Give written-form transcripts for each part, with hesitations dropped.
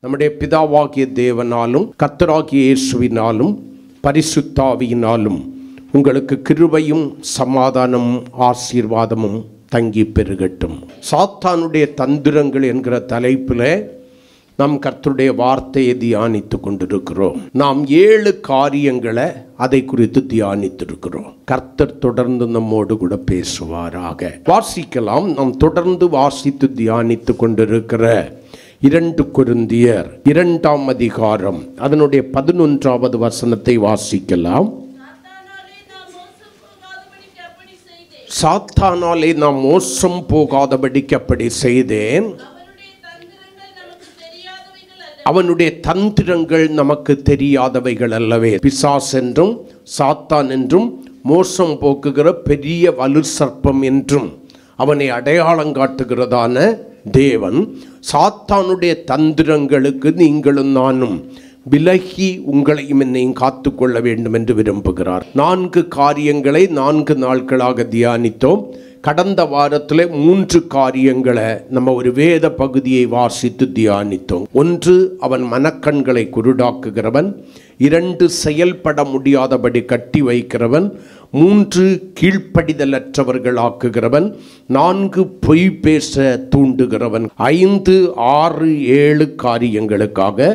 நம்முடைய பிதாவாகிய தேவனாலும் கர்த்தராகிய இயேசுவினாலும் பரிசுத்த ஆவியினாலும் உங்களுக்கு கிருபையும் சமாதானமும் ஆசீர்வாதமும் தங்கி பெருகட்டும். சாத்தானுடைய தந்திரங்கள் என்கிற தலைப்பில் நாம் கர்த்தருடைய வார்த்தையை தியானித்து கொண்டிருக்கிறோம். நாம் 7 காரியங்களை அதை குறித்து தியானித்திருக்கிறோம். கர்த்தர் தொடர்ந்து நம்மோடு கூட பேசுவாராக. வாசிக்கலாம். நாம் தொடர்ந்து வாசித்து தியானித்து கொண்டிருக்கிற 2 கொரிந்தியர் 2ஆம் அதிகாரம் அதனுடைய 11வது வசனத்தை வாசிக்கலாம். சாத்தானாலே நாம் மோசம் போகாதபடிக்கு அப்படி செய்தேன். அவனுடைய தந்திரங்கள் நமக்கு தெரியாதவைகள் அல்லவே. பிசாஸ் என்றும் சாத்தான் என்றும் மோசம் போக்குகிற பெரிய வலு சர்ப்பம் என்றும் அவனை அடையாளம் காட்டுகிறதான தேவன் சாத்தானுடைய தந்திரங்களுக்கு நீங்களும் நானும் விலகி உங்களையும் என்னையும் காத்து கொள்ள வேண்டும் என்று விரும்புகிறார். 4 காரியங்களை 4 நாட்களாக தியானித்தோம். கடந்த வாரத்தில் 3 காரியங்களை நம்ம ஒரு வேத பகுதியை வாசித்து தியானித்தோம். 1, அவன் மனக்கண்களை குருடாக்குகிறவன். 2, செயல்பட முடியாதபடி கட்டி வைக்கிறவன். 3, கீழ்ப்படிதலற்றவர்கள் ஆக்குகிறவன். 4, பொய் பேச தூண்டுகிறவன். 5, 6, 7 காரியங்களுக்காக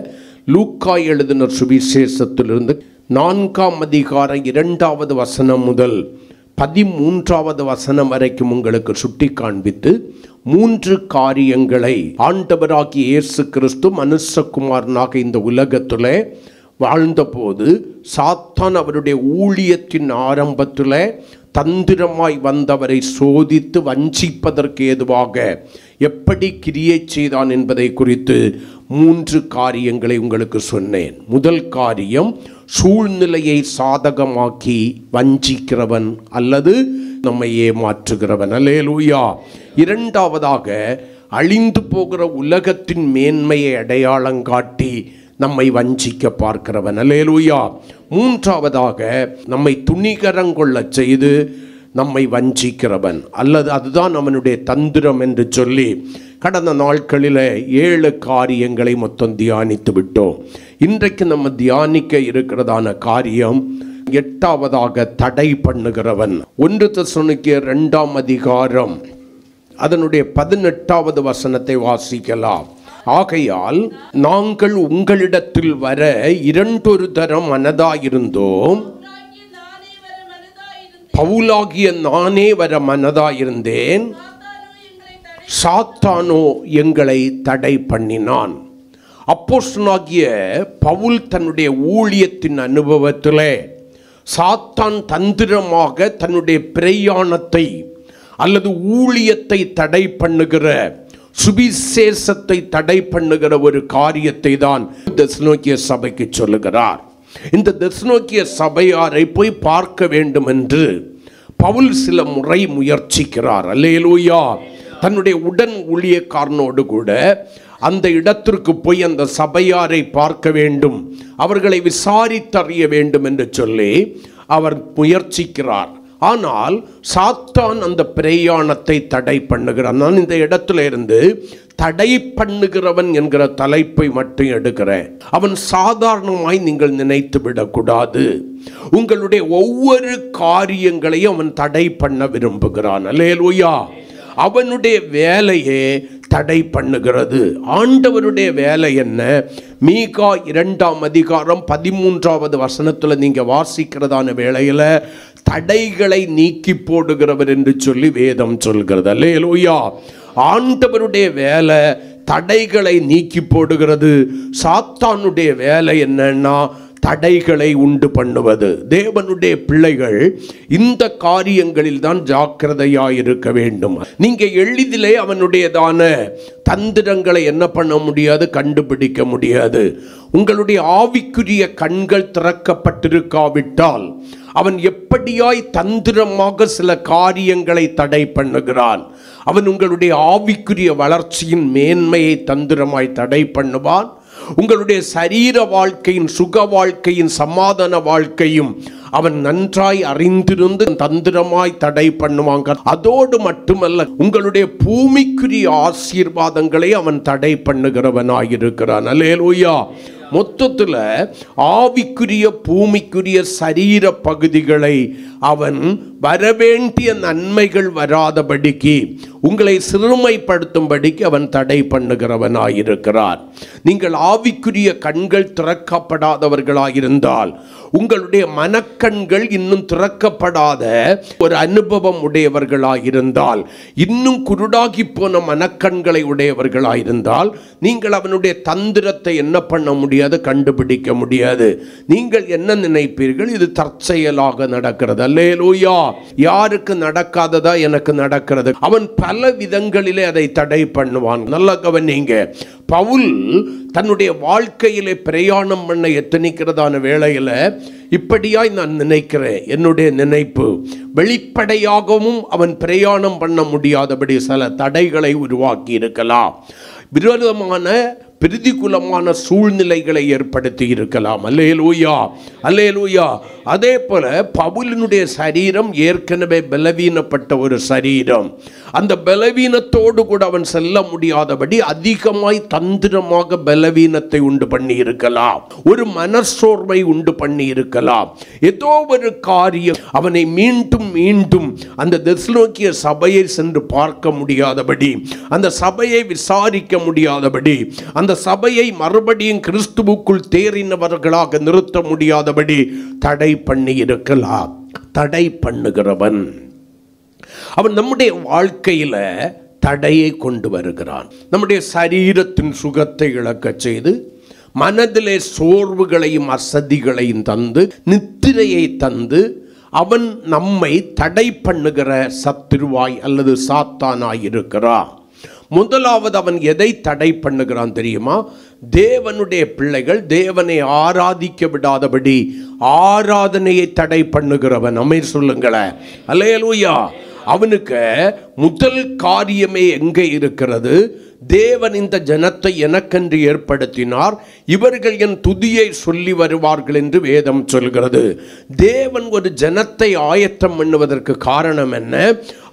லூக்கா எழுதின சுவிசேஷத்திலிருந்து 4ஆம் அதிகாரம் 2வது வசனம் முதல் 13வது வசனம் வரைக்கும் உங்களுக்கு சுட்டி காண்பித்து 3 காரியங்களை ஆண்டவராகிய இயேசு கிறிஸ்து மனுஷகுமாரனாக இந்த உலகத்தில் வாழ்ந்தபோது சாத்தான் அவருடைய ஊழியத்தின் ஆரம்பத்தில் தந்திரமாய் வந்தவரை சோதித்து வஞ்சிப்பதற்கு ஏதுவாக எப்படி கிரியை செய்தான் என்பதை குறித்து 3 காரியங்களை உங்களுக்கு சொன்னேன். முதல் காரியம், சூழ்நிலையை சாதகமாக்கி வஞ்சிக்கிறவன் அல்லது நம்மை ஏமாற்றுகிறவன். அல்லேலூயா. 2வதாக, அழிந்து போகிற உலகத்தின் மேன்மையை அடையாளம் காட்டி நம்மை வஞ்சிக்க பார்க்கிறவன். அல்லேலூயா. 3வதாக, நம்மை துணிகரங்கொள்ள செய்து நம்மை வஞ்சிக்கிறவன் அல்லது அதுதான் அவனுடைய தந்திரம் என்று சொல்லி கடந்த நாட்களில் 7 காரியங்களை மொத்தம் தியானித்து விட்டோம். இன்றைக்கு நம்ம தியானிக்க இருக்கிறதான காரியம் 8வதாக, தடை பண்ணுகிறவன். 1 தெசலோனிக்கேயர் 2ஆம் அதிகாரம் அதனுடைய 18வது வசனத்தை வாசிக்கலாம். ஆகையால் நாங்கள் உங்களிடத்தில் வர 2 தரம் மனதாயிருந்தோம். பவுலாகிய நானே வர மனதாயிருந்தேன், சாத்தானோ எங்களை தடை பண்ணினான். அப்போஸ்தலனாகிய பவுல் தன்னுடைய ஊழியத்தின் அனுபவத்தில் சாத்தான் தந்திரமாக தன்னுடைய பிரயாணத்தை அல்லது ஊழியத்தை தடை பண்ணுகிற, சுவிசேஷத்தை தடை பண்ணுகிற ஒரு காரியத்தை தான் தெசலோனிக்கேய சபைக்கு சொல்லுகிறார். இந்த தெசலோனிக்கேய சபையாரை போய் பார்க்க வேண்டும் என்று பவுல் சில முறை முயற்சிக்கிறார். அல்லேலூயா. தன்னுடைய உடன் ஊழியக்காரனோடு கூட அந்த இடத்திற்கு போய் அந்த சபையாரை பார்க்க வேண்டும், அவர்களை விசாரித்தறிய வேண்டும் என்று சொல்லி அவர் முயற்சிக்கிறார். ஆனால் சாத்தான் அந்த பிரயாணத்தை தடை பண்ணுகிறான். நான் இந்த இடத்துல இருந்து தடை பண்ணுகிறவன் என்கிற தலைப்பை மட்டும் எடுக்கிறேன். அவன் சாதாரணமாய் நீங்கள் நினைத்து விடக்கூடாது. உங்களுடைய ஒவ்வொரு காரியங்களையும் அவன் தடை பண்ண விரும்புகிறான். அல்லேலூயா. அவனுடைய வேலையே தடை பண்ணுகிறது. ஆண்டவருடைய வேலை என்ன? மீகா 2ஆம் அதிகாரம் 13வது வசனத்தில் நீங்கள் வாசிக்கிறதான வேளையில் தடைகளை நீக்கி போடுகிறவர் என்று சொல்லி வேதம் சொல்கிறது. அல்லேலூயா. ஆண்டவருடைய வேலை தடைகளை நீக்கி போடுகிறது. சாத்தானுடைய வேலை என்னன்னா தடைகளை உண்டு பண்ணுவது. தேவனுடைய பிள்ளைகள் இந்த காரியங்களில் தான் ஜாக்கிரதையாக இருக்க வேண்டும். நீங்க எளிதிலே அவனுடையதான தந்திரங்களை என்ன பண்ண முடியாது, கண்டுபிடிக்க முடியாது. உங்களுடைய ஆவிக்குரிய கண்கள் திறக்கப்பட்டிருக்காவிட்டால் அவன் எப்படியாய் தந்திரமாக சில காரியங்களை தடை பண்ணுகிறான். அவன் உங்களுடைய ஆவிக்குரிய வளர்ச்சியின் மேன்மையை தந்திரமாய் தடை பண்ணுவான். உங்களுடைய சரீர வாழ்க்கையின், சுக வாழ்க்கையின், சமாதான வாழ்க்கையும் அவன் நன்றாய் அறிந்திருந்து தந்திரமாய் தடை பண்ணுவாங்க. அதோடு மட்டுமல்ல, உங்களுடைய பூமிக்குரிய ஆசீர்வாதங்களை அவன் தடை பண்ணுகிறவனாயிருக்கிறான். அல்லேலூயா. மொத்தத்தில் ஆவிக்குரிய, பூமிக்குரிய சரீர பகுதிகளை அவன் வரவேண்டிய நன்மைகள் வராதபடிக்கு, உங்களை சிறுமைப்படுத்தும்படிக்கு அவன் தடை பண்ணுகிறவனாயிருக்கிறார். நீங்கள் ஆவிக்குரிய கண்கள் திறக்கப்படாதவர்களாயிருந்தால், உங்களுடைய மனக்கண்கள் இன்னும் திறக்கப்படாத ஒரு அனுபவம் உடையவர்களாயிருந்தால், இன்னும் குருடாகி போன மனக்கண்களை உடையவர்களாயிருந்தால், நீங்கள் அவனுடைய தந்திரத்தை என்ன பண்ண முடியாது, கண்டுபிடிக்க முடியாது. நீங்கள் என்ன நினைப்பீர்கள்? இது தற்செயலாக நடக்கிறது. அல்லேலூயா. யாருக்கு நடக்காததா? எனக்கு நடக்கிறது. அவன் பல விதங்களிலே அதை தடை பண்ணுவான். நல்ல கவனிங்க. பவுல் தன்னுடைய வாழ்க்கையிலே பிரயாணம் பண்ண எத்தனிக்கிறதான வேளையில இப்படியாய் நான் நினைக்கிறேன். என்னுடைய நினைப்பு வெளிப்படையாகவும் அவன் பிரயாணம் பண்ண முடியாதபடி சில தடைகளை உருவாக்கி இருக்கலாம். விரோதமான பிரதிகூலமான சூழ்நிலைகளை ஏற்படுத்தி இருக்கலாம். அல்லேலூயா, அல்லேலூயா. அதே போல பவுலினுடைய சரீரம் ஏற்கனவே பலவீனப்பட்ட ஒரு சரீரம். அந்த பலவீனத்தோடு கூட அவன் செல்ல முடியாதபடி அதிகமாய் தந்திரமாக பலவீனத்தை உண்டு பண்ணி இருக்கலாம். ஒரு மனசோர்வை உண்டு பண்ணி இருக்கலாம். ஏதோ ஒரு காரியம் அவனை மீண்டும் மீண்டும் அந்த தெசலோனிக்கே சபையை சென்று பார்க்க முடியாதபடி, அந்த சபையை விசாரிக்க முடியாதபடி, அந்த சபையை மறுபடியும் கிறிஸ்துவுக்குள் தேறினவர்களாக நிறுத்த முடியாதபடி தடை பண்ணி இருக்கலாம். தடை பண்ணுகிறவன் அவன் நம்முடைய வாழ்க்கையில தடையை கொண்டு வருகிறான். நம்முடைய சரீரத்தின் சுகத்தை இழக்கச் செய்து, மனதிலே சோர்வுகளையும் அசதிகளையும் தந்து, நித்திரையை தந்து, அவன் நம்மை தடை பண்ணுகிற சத்துருவாய் அல்லது சாத்தானாய் இருக்கிறான். முதலாவது அவன் எதை தடை பண்ணுகிறான் தெரியுமா? தேவனுடைய பிள்ளைகள் தேவனை ஆராதிக்க விடாதபடி ஆராதனையை தடை பண்ணுகிறவன். ஆமென் சொல்லுங்களேன். அல்லேலூயா. அவனுக்கு முதல் காரியமே எங்கே இருக்கிறது? தேவன் இந்த ஜனத்தை எனக்கென்று ஏற்படுத்தினார், இவர்கள் என் துதியை சொல்லி வருவார்கள் என்று வேதம் சொல்கிறது. தேவன் ஒரு ஜனத்தை ஆயத்தம் பண்ணுவதற்கு காரணம் என்ன?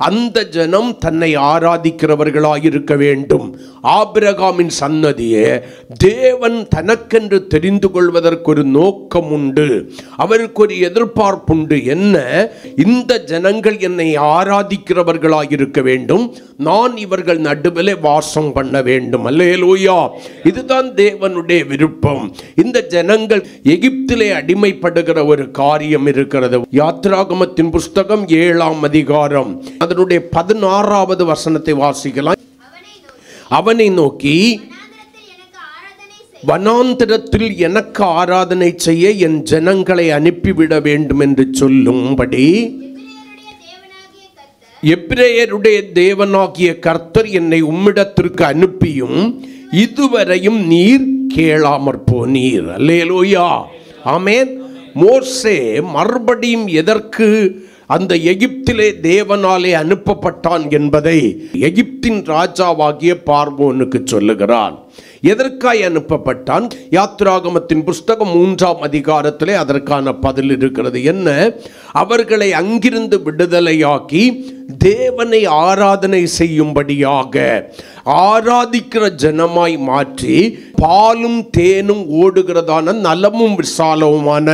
அந்த ஜனம் தன்னை ஆராதிக்கிறவர்களாயிருக்க வேண்டும். ஆபிரகாமின் சன்னதியே தேவன் தனக்கென்று தெரிந்து கொள்வதற்கு ஒரு நோக்கம் உண்டு, அவருக்கு ஒரு எதிர்பார்ப்புண்டு. என்ன? இந்த ஜனங்கள் என்னை ஆராதிக்கிறவர்களாயிருக்க வேண்டும், நான் இவர்கள் நடுவிலே வாசம் பண்ண வேண்டும். அல்லேலூயா. இதுதான் தேவனுடைய விருப்பம். இந்த ஜனங்கள் எகிப்திலே அடிமைப்படுகிற ஒரு காரியம் இருக்கிறது. யாத்ராகமத்தின் புஸ்தகம் 7ஆம் அதிகாரம் அதனுடைய 16வது வசனத்தை வாசிக்கலாம். அவனை நோக்கி, வனாந்திரத்தில் எனக்கு ஆராதனை செய்ய என் ஜனங்களை அனுப்பிவிட வேண்டும் என்று சொல்லும்படி எபிரேயருடைய தேவனாகிய கர்த்தர் என்னை உம்மிடத்திற்கு அனுப்பியும் இதுவரையும் நீர் கேளாமற் போனீர். அல்லேலூயா, ஆமென். மோசே மறுபடியும் எதற்கு அந்த எகிப்திலே தேவனாலே அனுப்பப்பட்டான் என்பதை எகிப்தின் ராஜாவாகிய பார்வோனுக்கு சொல்லுகிறான். எதற்காய் அனுப்பப்பட்டான்? யாத்ராகமத்தின் புஸ்தகம் 3ஆம் அதிகாரத்திலே அதற்கான பதில் இருக்கிறது. என்ன? அவர்களை அங்கிருந்து விடுதலையாக்கி தேவனை ஆராதனை செய்யும்படியாக ஆராதிக்கிற ஜனமாய் மாற்றி, பாலும் தேனும் ஓடுகிறதான நலமும் விசாலவுமான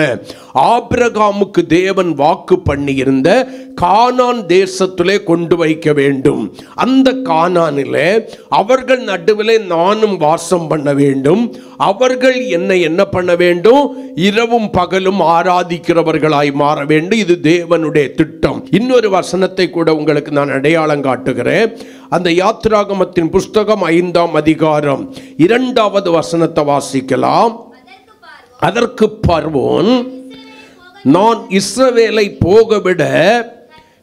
ஆபிரகாமுக்கு தேவன் வாக்கு பண்ணியிருந்த கானான் தேசத்திலே கொண்டு வைக்க வேண்டும். அந்த கானானிலே அவர்கள் நடுவிலே நானும் வாசம் பண்ண வேண்டும். அவர்கள் என்னை என்ன பண்ண வேண்டும்? இரவும் பகலும் ஆராதிக்கிறவர்களாய் மாற வேண்டும். இது தேவனுடைய திட்டம். இன்னொரு வசனத்தை கூட உங்களுக்கு நான் அடையாளம் காட்டுகிறேன். அந்த யாத்ராகமத்தின் புஸ்தகம் 5ஆம் அதிகாரம் 2வது வசனத்தை வாசிக்கலாம். அதற்கு பார்வோன், நான் இஸ்ரவேலை போகவிட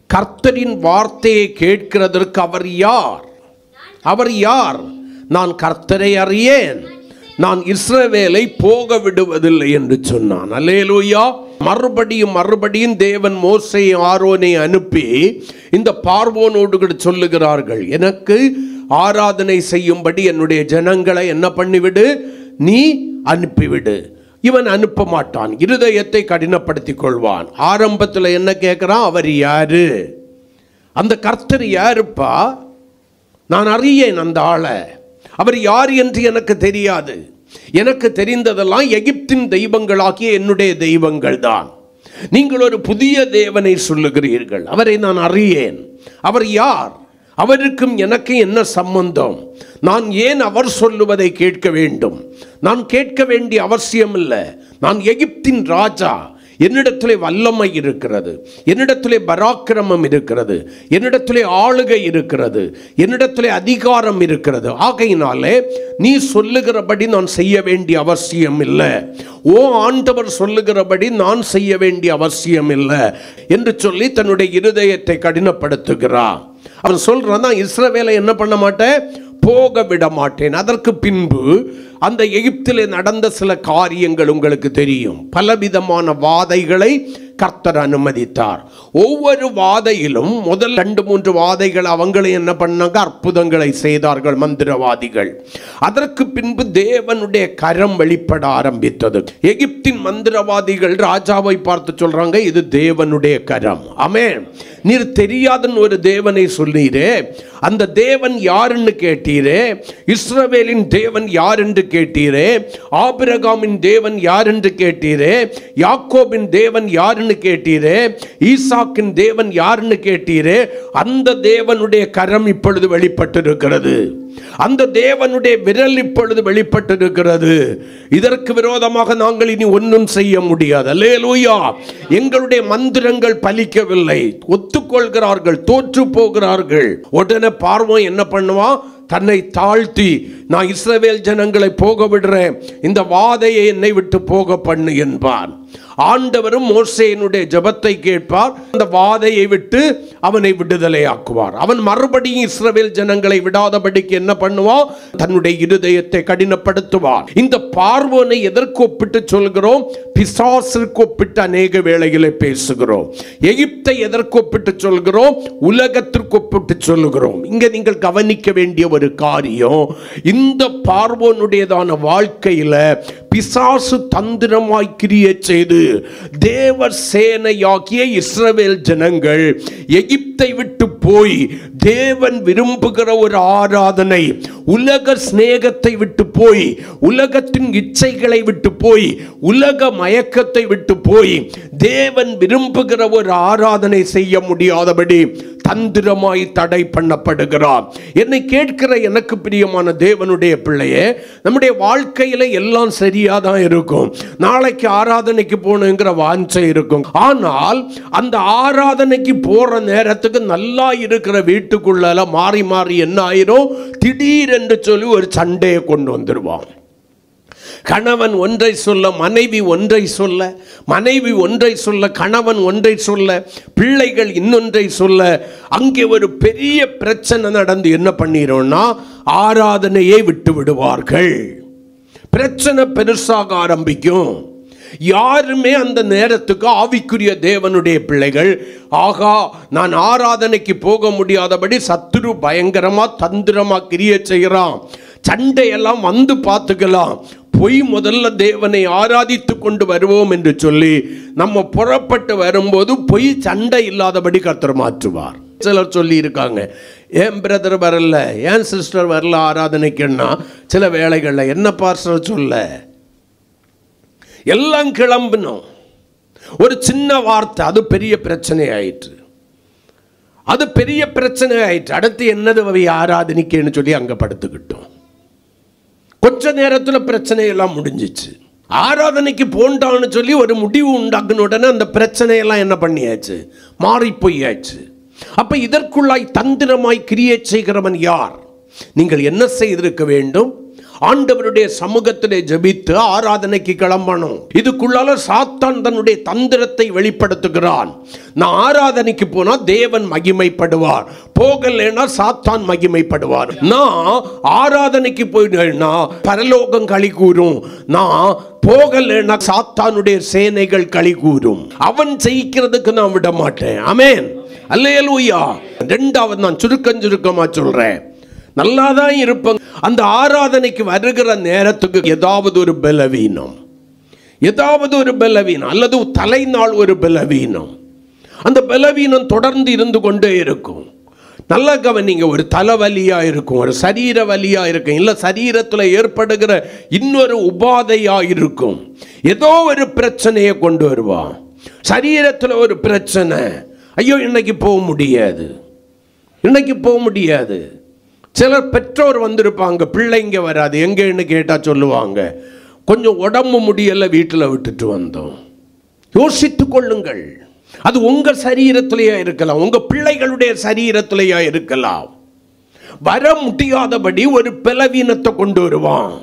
கர்த்தரின் வார்த்தையை கேட்கிறதற்கு அவர் யார்? அவர் யார்? நான் கர்த்தரை அறியேன், நான் இஸ்ரவேலை போக விடுவதில்லை என்று சொன்னான். அல்லேலூயா. மறுபடியும் தேவன் மோசே ஆரோனை அனுப்பி இந்த பார்வோனோடு கூட சொல்லுகிறார்கள், எனக்கு ஆராதனை செய்யும்படி என்னுடைய ஜனங்களை என்ன பண்ணிவிடு? நீ அனுப்பிவிடு. இவன் அனுப்ப மாட்டான், இருதயத்தை கடினப்படுத்திக் கொள்வான். ஆரம்பத்தில் என்ன கேட்கிறான்? அவர் யாரு? அந்த கர்த்தர் யாருப்பா? நான் அறியேன் அந்த ஆளை. அவர் யார் என்று எனக்கு தெரியாது. எனக்கு தெரிந்ததெல்லாம் எகிப்தின் தெய்வங்களாகிய என்னுடைய தெய்வங்கள் தான். நீங்கள் ஒரு புதிய தேவனை சொல்லுகிறீர்கள், அவரை நான் அறியேன். அவர் யார்? அவருக்கும் எனக்கு என்ன சம்பந்தம்? நான் ஏன் அவர் சொல்லுவதை கேட்க வேண்டும்? நான் கேட்க வேண்டிய அவசியம் இல்லை. நான் எகிப்தின் ராஜா. என்னிடத்திலே வல்லமை இருக்கிறது, என்னிடத்திலே பராக்கிரமம் இருக்கிறது, என்னிடத்திலே ஆளுகை இருக்கிறது, என்னிடத்திலே அதிகாரம் இருக்கிறது. ஆகையினாலே நீ சொல்லுகிறபடி நான் செய்ய வேண்டிய அவசியம் இல்லை. ஓ ஆண்டவர் சொல்லுகிறபடி நான் செய்ய வேண்டிய அவசியம் இல்லை என்று சொல்லி தன்னுடைய இருதயத்தை கடினப்படுத்துகிறான். அவன் சொல்றான், நான் இஸ்ரவேலை என்ன பண்ண மாட்டேன்? போக விட மாட்டேன். அதற்கு பின்பு அந்த எகிப்திலே நடந்த சில காரியங்கள் உங்களுக்கு தெரியும். பலவிதமான வாதைகளை கர்த்தர் அனுமதித்தார். ஒவ்வொரு வாதையிலும் முதல் 2-3 வாதைகள் அவங்களை என்ன பண்ணாங்க? அற்புதங்களை செய்தார்கள் மந்திரவாதிகள். அதற்கு பின்பு தேவனுடைய கரம் வெளிப்பட ஆரம்பித்தது. எகிப்தின் மந்திரவாதிகள் ராஜாவை பார்த்து சொல்றாங்க, இது தேவனுடைய கரம். ஆமென். நீர் தெரியாதன்னு ஒரு தேவனை சொன்னீரே, அந்த தேவன் யாருன்னு கேட்டீரே, இஸ்ரவேலின் தேவன் யார் என்று கேட்டீரே, ஆபிரகாமின் தேவன் யார் என்று கேட்டீரே, யாக்கோபின் தேவன் யாருன்னு கேட்டீரே, ஈசாக்கின் தேவன் யாருன்னு கேட்டீரே, அந்த தேவனுடைய கரம் இப்பொழுது வெளிப்பட்டிருக்கிறது. அந்த தேவனுடைய விரல் இப்பொழுது வெளிப்பட்டிருக்கிறது. இதற்கு விரோதமாக நாங்கள் இனி ஒன்றும் செய்ய முடியாது. அல்லேலூயா. எங்களுடைய மந்திரங்கள் பலிக்கவில்லை. ஒத்துக்கொள்கிறார்கள், தோற்று போகிறார்கள். உடனே பார்வோன் என்ன பண்ணுவான்? தன்னை தாழ்த்தி, நான் இஸ்ரவேல் ஜனங்களை போக விடுறேன், இந்த வாதையை என்னை விட்டு போக பண்ணு என்பான். ஆண்டவரும் மோசேயினுடைய ஜெபத்தை கேட்பார். அந்த வாதையை விட்டு அவனை விடுதலை ஆக்குவார். அவன் மறுபடியும் இஸ்ரவேல் ஜனங்களை விடாதபடிக்கு என்ன பண்ணுவான்? தன்னுடைய இருதயத்தை கடினப்படுத்துவான். இந்த பார்வோனை எதற்கு ஒப்பிட்டு சொல்கிறோம்? பிசாசுக்கு ஒப்பிட்டு அநேக வேளைகளை பேசுகிறோம். எகிப்தை எதற்கு ஒப்பிட்டு சொல்கிறோம்? உலகத்திற்கு ஒப்பிட்டு சொல்லுகிறோம். இங்க நீங்கள் கவனிக்க வேண்டிய ஒரு காரியம், இந்த பார்வோனுடையதான வாழ்க்கையில பிசாசு தந்திரமாய் கிரியை செய்து தேவ சேனையாகிய இஸ்ரவேல் ஜனங்கள் எகிப்தை விட்டு போய் தேவன் விரும்புகிற ஒரு ஆராதனை, உலக சிநேகத்தை விட்டு போய், உலகத்தின் இச்சைகளை விட்டு போய், உலக மயக்கத்தை விட்டு போய் தேவன் விரும்புகிற ஒரு ஆராதனை செய்ய முடியாதபடி தந்திரமாய் தடை பண்ணப்படுகிறார். என்னை கேட்கிற எனக்கு பிரியமான தேவனுடைய பிள்ளையே, நம்முடைய வாழ்க்கையில எல்லாம் சரியா தான் இருக்கும். நாளைக்கு ஆராதனைக்கு போகணுங்கிற வாஞ்சை இருக்கும். ஆனால் அந்த ஆராதனைக்கு போற நேரத்துக்கு நல்லா இருக்கிற வீட்டுக்குள்ள மாறி மாறி என்ன ஆயிரும்? திடீரென்று சொல்லி ஒரு சண்டையை கொண்டு வந்துடுவான். கணவன் ஒன்றை சொல்ல, மனைவி ஒன்றை சொல்ல, மனைவி ஒன்றை சொல்ல, கணவன் ஒன்றை சொல்ல, பிள்ளைகள் இன்னொன்றை சொல்ல, அங்கே ஒரு பெரிய பிரச்சனை நடந்து என்ன பண்ணிரோம்னா ஆராதனையை விட்டு விடுவார்கள். பிரச்சனை பெருசாக ஆரம்பிக்கும். யாருமே அந்த நேரத்துக்கு ஆவிக்குரிய தேவனுடைய பிள்ளைகள், ஆகா நான் ஆராதனைக்கு போக முடியாதபடி சத்துரு பயங்கரமா தந்திரமா கிரியை செய்கிறான், சண்டையெல்லாம் வந்து பார்த்துக்கலாம், போய் முதல்ல தேவனை ஆராதித்து கொண்டு வருவோம் என்று சொல்லி நம்ம புறப்பட்டு வரும்போது போய் சண்டை இல்லாதபடி கர்த்தர் மாற்றுவார். சிலர் சொல்லி இருக்காங்க, ஏன் பிரதர் வரல, ஏன் சிஸ்டர் வரல ஆராதனைக்குன்னா, சில வேளைகளில் என்ன பாஸ்டர் சொல்ல, எல்லாம் கிளம்பணும். ஒரு சின்ன வார்த்தை அது பெரிய பிரச்சனை ஆயிற்று. அது பெரிய பிரச்சனை ஆயிற்று. அடுத்து என்னது ஆராதனைக்குன்னு சொல்லி அங்கே படுத்துக்கிட்டோம். கொஞ்ச நேரத்தில் பிரச்சனை எல்லாம் முடிஞ்சிச்சு. ஆராதனைக்கு போண்டான்னு சொல்லி ஒரு முடிவு உண்டாக்குன உடனே அந்த பிரச்சனையெல்லாம் என்ன பண்ணியாச்சு? மாறி போயாச்சு. அப்ப இதற்குள்ளாய் தந்திரமாய் கிரியை செய்கிறவன் யார்? நீங்கள் என்ன செய்திருக்க வேண்டும்? ஆண்டவருடைய சமூகத்திலே ஜெபித்து ஆராதனைக்கு கிளம்பணும். இதுக்குள்ளால சாத்தான் தன்னுடைய தந்திரத்தை வெளிப்படுத்துகிறான். நான் ஆராதனைக்கு போனா தேவன் மகிமைப்படுவார், போகலைன்னா சாத்தான் மகிமைப்படுவார். நான் ஆராதனைக்கு போயினா பரலோகம் களி கூறும், நான் போகலைன்னா சாத்தானுடைய சேனைகள் களி கூறும். அவன் ஜெயிக்கிறதுக்கு நான் விட மாட்டேன். ஆமென், அல்லேலூயா. இரண்டாவது நான் சுருக்கமா சொல்றேன், நல்லா தான் இருப்பாங்க. அந்த ஆராதனைக்கு வருகிற நேரத்துக்கு ஏதாவது ஒரு பலவீனம், ஏதாவது ஒரு பலவீனம், அல்லது தலைநாள் ஒரு பலவீனம், அந்த பலவீனம் தொடர்ந்து இருந்து கொண்டே இருக்கும். நல்லா கவனிங்க, ஒரு தலைவலியா இருக்கும், ஒரு சரீர வலியா இருக்கும், இல்லை சரீரத்தில் ஏற்படுகிற இன்னொரு உபாதையா இருக்கும். ஏதோ ஒரு பிரச்சனையை கொண்டு வருவான். சரீரத்தில் ஒரு பிரச்சனை, ஐயோ இன்னைக்கு போக முடியாது, இன்னைக்கு போக முடியாது. சிலர் பெற்றோர் வந்திருப்பாங்க, பிள்ளைங்க வராது, எங்கன்னு கேட்டால் சொல்லுவாங்க, கொஞ்சம் உடம்பு முடியலை, வீட்டில் விட்டுட்டு வந்தோம். யோசித்து கொள்ளுங்கள். அது உங்க சரீரத்திலேயா இருக்கலாம், உங்க பிள்ளைகளுடைய சரீரத்திலேயா இருக்கலாம். வர முடியாதபடி ஒரு பலவீனத்தை கொண்டு வருவான்.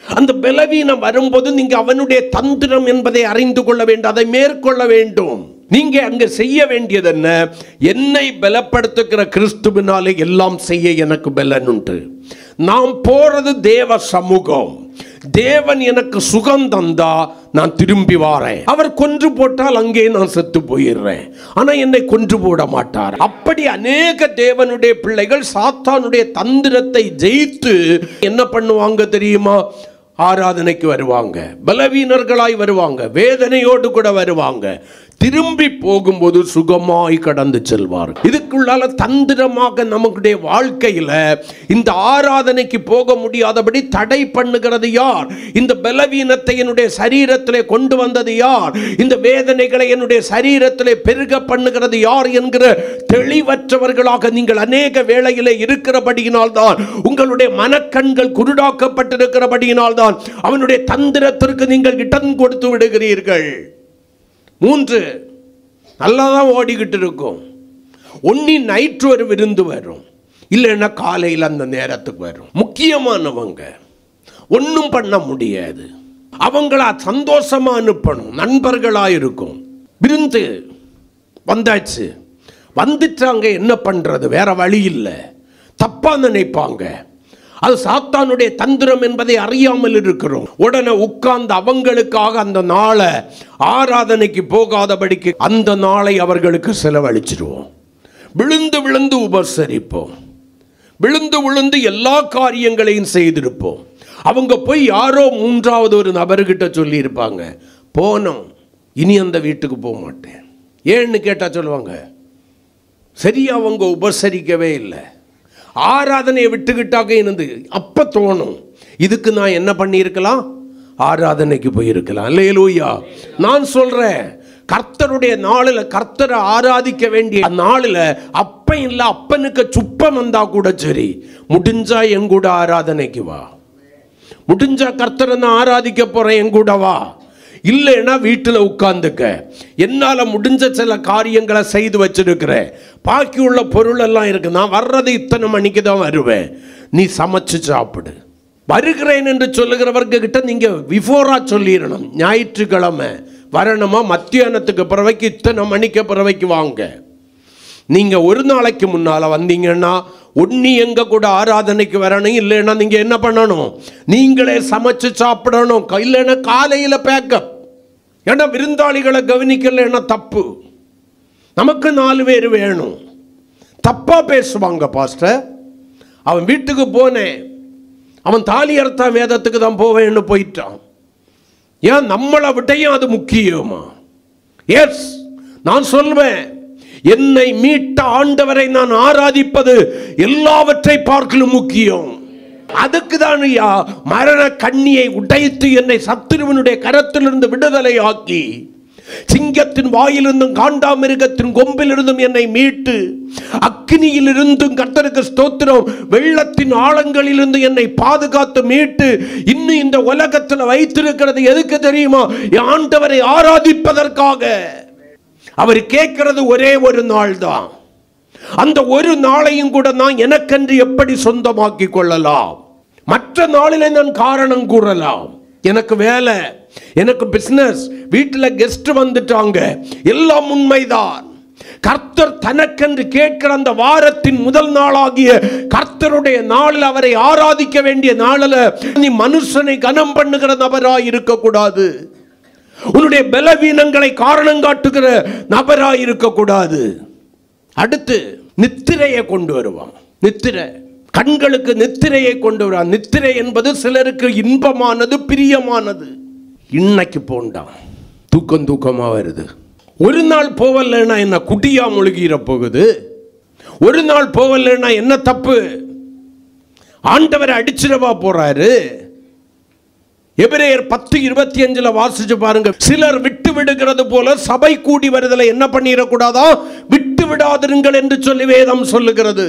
அந்த பலவீனம் வரும்போது நீங்க அவனுடைய தந்திரம் என்பதை அறிந்து கொள்ள வேண்டும், அதை மேற்கொள்ள வேண்டும். நீங்க அங்க செய்ய வேண்டியது என்ன? என்னை பலப்படுத்துகிற கிறிஸ்துவினாலே எல்லாம் செய்ய எனக்கு பலன் உண்டு. நாம் போறது தேவ சமூகம். தேவன் எனக்கு சுகம் தந்தா நான் திரும்பி வாரேன். அவர் கொன்று போட்டால் அங்கே நான் செத்து போயிடுறேன், ஆனா என்னை கொன்று போட மாட்டார். அப்படி அநேக தேவனுடைய பிள்ளைகள் சாத்தானுடைய தந்திரத்தை ஜெயித்து என்ன பண்ணுவாங்க தெரியுமா? ஆராதனைக்கு வருவாங்க, பலவீனர்களாய் வருவாங்க, வேதனையோடு கூட வருவாங்க. திரும்பி போகும்போது சுகமாய் கடந்து செல்வார். இதுக்குள்ளால தந்திரமாக நம்முடைய வாழ்க்கையில இந்த ஆராதனைக்கு போக முடியாதபடி தடை பண்ணுகிறது யார்? இந்த பலவீனத்தை என்னுடைய சரீரத்திலே கொண்டு வந்தது யார்? இந்த வேதனைகளை என்னுடைய சரீரத்திலே பெருக பண்ணுகிறது யார் என்கிற தெளிவற்றவர்களாக நீங்கள் அநேக வேளையிலே இருக்கிறபடியினால் தான், உங்களுடைய மனக்கண்கள் குருடாக்கப்பட்டிருக்கிறபடியினால் தான் அவனுடைய தந்திரத்திற்கு நீங்கள் இடம் கொடுத்து விடுகிறீர்கள். 3 நல்லா தான் ஓடிக்கிட்டு இருக்கும். ஒன்னி நைட்டு ஒரு விருந்து வரும், இல்லைன்னா காலையில் அந்த நேரத்துக்கு வரும். முக்கியமானவங்க ஒன்றும் பண்ண முடியாது, அவங்களா சந்தோஷமா அனுப்பணும், நண்பர்களா இருக்கும். விருந்து வந்தாச்சு, வந்துட்டாங்க, என்ன பண்றது, வேற வழி இல்லை. தப்பா நினைப்பாங்க, அது சாத்தானுடைய தந்திரம் என்பதை அறியாமல் இருக்கிறோம். உடனே உட்கார்ந்து அவங்களுக்காக அந்த நாளை ஆராதனைக்கு போகாதபடிக்கு அந்த நாளை அவர்களுக்கு செலவழிச்சிடுவோம். விழுந்து விழுந்து உபசரிப்போம், விழுந்து விழுந்து எல்லா காரியங்களையும் செய்திருப்போம். அவங்க போய் யாரோ 3வது ஒரு நபர்கிட்ட சொல்லி இருப்பாங்க, போனோம், இனி அந்த வீட்டுக்கு போக மாட்டேன். ஏன்னு கேட்டா சொல்லுவாங்க, சரியா அவங்க உபசரிக்கவே இல்லை, ஆராதனையை விட்டுக்கிட்டாக இருந்து. அப்ப தோணும், இதுக்கு நான் என்ன பண்ணியிருக்கலாம், ஆராதனைக்கு போயிருக்கலாம். அல்லேலூயா. நான் சொல்றேன், கர்த்தருடைய நாளில் கர்த்தரை ஆராதிக்க வேண்டிய நாளில் அப்ப இல்ல, அப்பனுக்கு சுப்பம் வந்தா கூட சரி, முடிஞ்சா என் கூட ஆராதனைக்கு வா, முடிஞ்சா கர்த்தரை நான் ஆராதிக்க போறேன், என் கூட வா. இல்லைன்னா வீட்டில் உட்கார்ந்துக்க, என்னால் முடிஞ்ச சில காரியங்களை செய்து வச்சிருக்கிறேன், பாக்கி உள்ள பொருள் எல்லாம் இருக்கு, நான் வர்றது இத்தனை மணிக்கு தான் வருவேன், நீ சமைச்சு சாப்பிடு. வருகிறேன் என்று சொல்லுகிறவர்கிட்ட நீங்க பிஃபோரா சொல்லிடணும், ஞாயிற்றுக்கிழமை வரணுமா, மத்தியானத்துக்கு பிறவைக்கு இத்தனை மணிக்கு பிறவைக்கு வாங்க. நீங்க ஒரு நாளைக்கு முன்னால வந்தீங்கன்னா ஒன்னி எங்க கூட ஆராதனைக்கு வரணும், இல்லைன்னா நீங்க என்ன பண்ணணும், நீங்களே சமைச்சு சாப்பிடணும். இல்லைன்னா காலையில பேக்கப். ஏன்னா விருந்தாளிகளை கவனிக்கலைன்னா தப்பு. நமக்கு 4 பேர் வேணும். தப்பா பேசுவாங்க, பாஸ்டர் அவன் வீட்டுக்கு போனேன், அவன் தாலி அர்த்த வேதத்துக்கு தான் போவேன்னு போயிட்டான். ஏன் நம்மளை விட்டையும் அது முக்கியமா? எஸ், நான் சொல்வேன், என்னை மீட்ட ஆண்டவரை நான் ஆராதிப்பது எல்லாவற்றை பார்க்கலும் முக்கியம். அதுக்கு தான் மரண கண்ணியை உடைத்து என்னை சத்துருவனுடைய கரத்திலிருந்து விடுதலை ஆக்கி, சிங்கத்தின் வாயிலிருந்தும் காண்டாமிருகத்தின் கொம்பிலிருந்தும் என்னை மீட்டு, அக்னியில் இருந்தும் கர்த்தருக்கு ஸ்தோத்திரம், வெள்ளத்தின் ஆழங்களிலிருந்து என்னை பாதுகாத்து மீட்டு இன்னும் இந்த உலகத்தில் வைத்திருக்கிறது எதுக்கு தெரியுமா? ஆண்டவரை ஆராதிப்பதற்காக. அவர் கேட்கிறது ஒரே ஒரு நாள் தான். அந்த ஒரு நாளையும் கூட நான் எனக்கென்று எப்படி சொந்தமாக்கி கொள்ளலாம்? மற்ற நாளிலே நான் காரணம் கூறலாம், எனக்கு வேலை, எனக்கு பிசினஸ், வீட்டில் கெஸ்ட் வந்துட்டாங்க, எல்லாம் உண்மைதான். கர்த்தர் தனக்கென்று கேட்கிற அந்த வாரத்தின் முதல் நாளாகிய கர்த்தருடைய நாளில் அவரை ஆராதிக்க வேண்டிய நாளில் நீ மனுஷனை கனம் பண்ணுகிற நபராய் இருக்கக்கூடாது. உன்னுடைய பலவீனங்களை காரணம் காட்டுகிற நபராய் இருக்கக்கூடாது. அடுத்து நித்திரையை கொண்டு வருவான். நித்திரை கண்களுக்கு நித்திரையை கொண்டு வரான். நித்திரை என்பது சிலருக்கு இன்பமானது, பிரியமானது. இன்னைக்கு போண்டான் தூக்கமா வருது. ஒரு நாள் போவலன்னா என்ன குட்டியா முழுகிற போகுது? ஒரு நாள் போவலன்னா என்ன தப்பு? ஆண்டவரை அடிச்சிடவா போறாரு? எபிரேயர் 10:25 வாசிச்சு பாருங்க. சிலர் விட்டு விடுகிறது போல சபை கூடி வருதலை என்ன பண்ணிடக்கூடாதா? விட்டு விடாதிருங்கள் என்று சொல்லி வேதம் சொல்லுகிறது.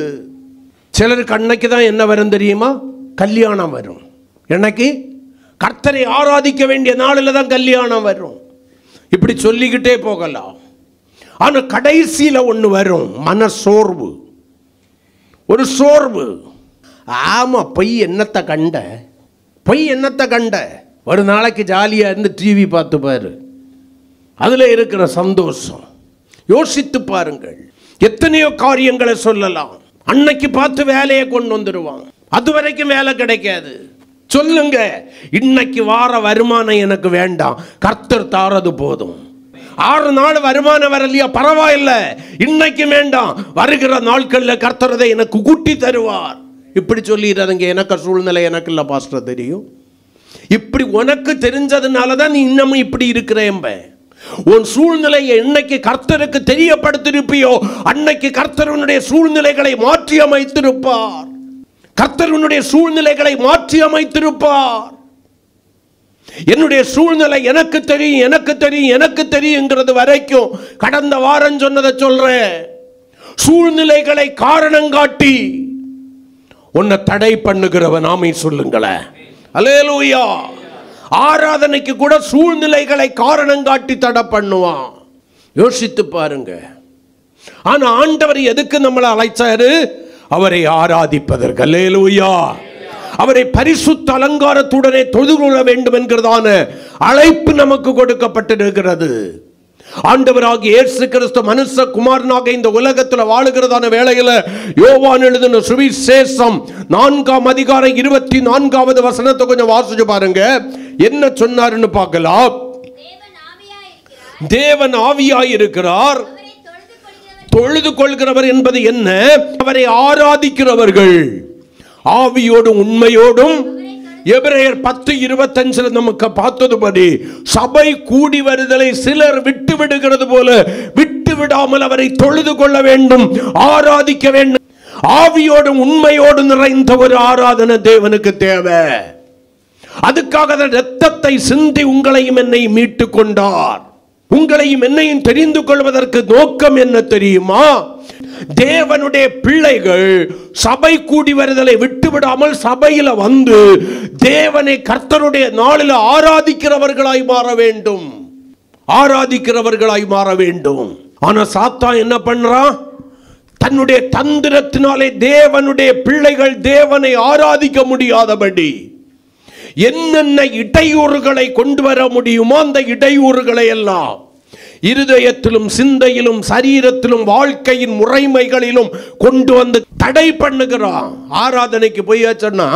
சிலருக்கு அன்னைக்கு தான் என்ன வரும் தெரியுமா? கல்யாணம் வரும். எனக்கு கர்த்தரை ஆராதிக்க வேண்டிய நாளில் தான் கல்யாணம் வரும். இப்படி சொல்லிக்கிட்டே போகலாம். ஆனா கடைசியில ஒண்ணு வரும், மன சோர்வு, ஒரு சோர்வு. ஆமா, பொய் என்னத்தை கண்ட, பொய் என்னத்தை கண்ட. ஒரு நாளைக்கு ஜாலியா இருந்து டிவி பார்த்து பாரு, அதுல இருக்கிற சந்தோஷம் யோசித்து பாருங்கள். எத்தனையோ காரியங்களை சொல்லலாம். அன்னைக்கு பார்த்து வேலையை கொண்டு வந்துடுவான், அது வரைக்கும் வேலை கிடைக்காது. சொல்லுங்க, இன்னைக்கு வார வருமானம் எனக்கு வேண்டாம், கர்த்தர் தாரது போதும். 6 நாள் வருமானம் வரலையா, பரவாயில்ல, இன்னைக்கு வேண்டாம், வருகிற நாட்களில் கர்த்தரதை எனக்கு கூட்டி தருவார். இப்படி சொல்லிடுறதுங்க. எனக்கு சூழ்நிலை எனக்கு இல்லை பாஸ்டர் தெரியும். இப்படி உனக்கு தெரிஞ்சதுனால தான் நீ இன்னமும் இப்படி இருக்கிறேன். உன் சூழ்நிலையை என்னைக்கு கர்த்தருக்கு தெரியப்படுத்திருப்பியோ அன்னைக்கு கர்த்தருடைய சூழ்நிலைகளை மாற்றி அமைத்திருப்பார். கர்த்தருடைய சூழ்நிலைகளை மாற்றி அமைத்திருப்பார். என்னுடைய சூழ்நிலை எனக்கு தெரியும், எனக்கு தெரியும், எனக்கு தெரியுங்கிறது வரைக்கும் கடந்த வாரம் சொன்னதை சொல்றேன். சூழ்நிலைகளை காரணம் காட்டி உன்னை தடை பண்ணுகிறவன் ஆமை சொல்லுங்களேன். அல்லேலூயா. ஆராதனைக்கு கூட சூழ்நிலைகளை காரணம் காட்டி தடை பண்ணுவான். யோசித்து பாருங்க. ஆனா ஆண்டவர் எதுக்கு நம்மளை அழைச்சாரு? அவரை ஆராதிப்பதற்கு. அல்லேலூயா. அவரை பரிசுத்த அலங்காரத்துடனே தொழுது கொள்ள வேண்டும் என்கிறதான அழைப்பு நமக்கு கொடுக்கப்பட்டிருக்கிறது. ஆண்டவராகிய இயேசு கிறிஸ்து மனுஷ குமாரனாக இந்த உலகத்தில் வாழுகிறதான வேளையில் யோவான் எழுதின சுவிசேஷம் 4ஆம் அதிகாரம் 24வது வசனத்தை கொஞ்சம் வாசிச்சு பாருங்க. என்ன சொன்னாருன்னு பார்க்கலாம். தேவன் ஆவியாய் இருக்கிறார். தொழுது கொள்கிறவர் என்பது என்ன? அவரை ஆராதிக்கிறவர்கள் ஆவியோடும் உண்மையோடும். எபிரேயர் 10:25 நமக்கு பார்த்ததுபடி சபை கூடி வருதலை சிலர் விட்டு விடுகிறது போல விட்டு விடாமல் அவரை தொழுது கொள்ள வேண்டும், ஆராதிக்க வேண்டும். ஆவியோடும் உண்மையோடு நிறைந்த ஒரு ஆராதனை தேவனுக்கு தேவை. அதுக்காக இரத்தத்தை சிந்தி உங்களையும் என்னையும் மீட்டு கொண்டார். உங்களையும் என்னையும் தெரிந்து கொள்வதற்கு நோக்கம் என்ன தெரியுமா? தேவனுடைய பிள்ளைகள் சபை கூடி வருதலை விட்டுவிடாமல் சபையில வந்து தேவனை கர்த்தருடைய நாளில் ஆராதிக்கிறவர்களாய் மாற வேண்டும், ஆராதிக்கிறவர்களாய் மாற வேண்டும். ஆனா சாத்தான் என்ன பண்றான்? தன்னுடைய தந்திரத்தினாலே தேவனுடைய பிள்ளைகள் தேவனை ஆராதிக்க முடியாதபடி என்னென்ன இடையூறுகளை கொண்டு வர முடியுமோ அந்த இடையூறுகளை எல்லாம் இருதயத்திலும் சிந்தையிலும் சரீரத்திலும் வாழ்க்கையின் முறைமைகளிலும் கொண்டு வந்து தடை பண்ணுகிறான். ஆராதனைக்கு போய் சொன்னா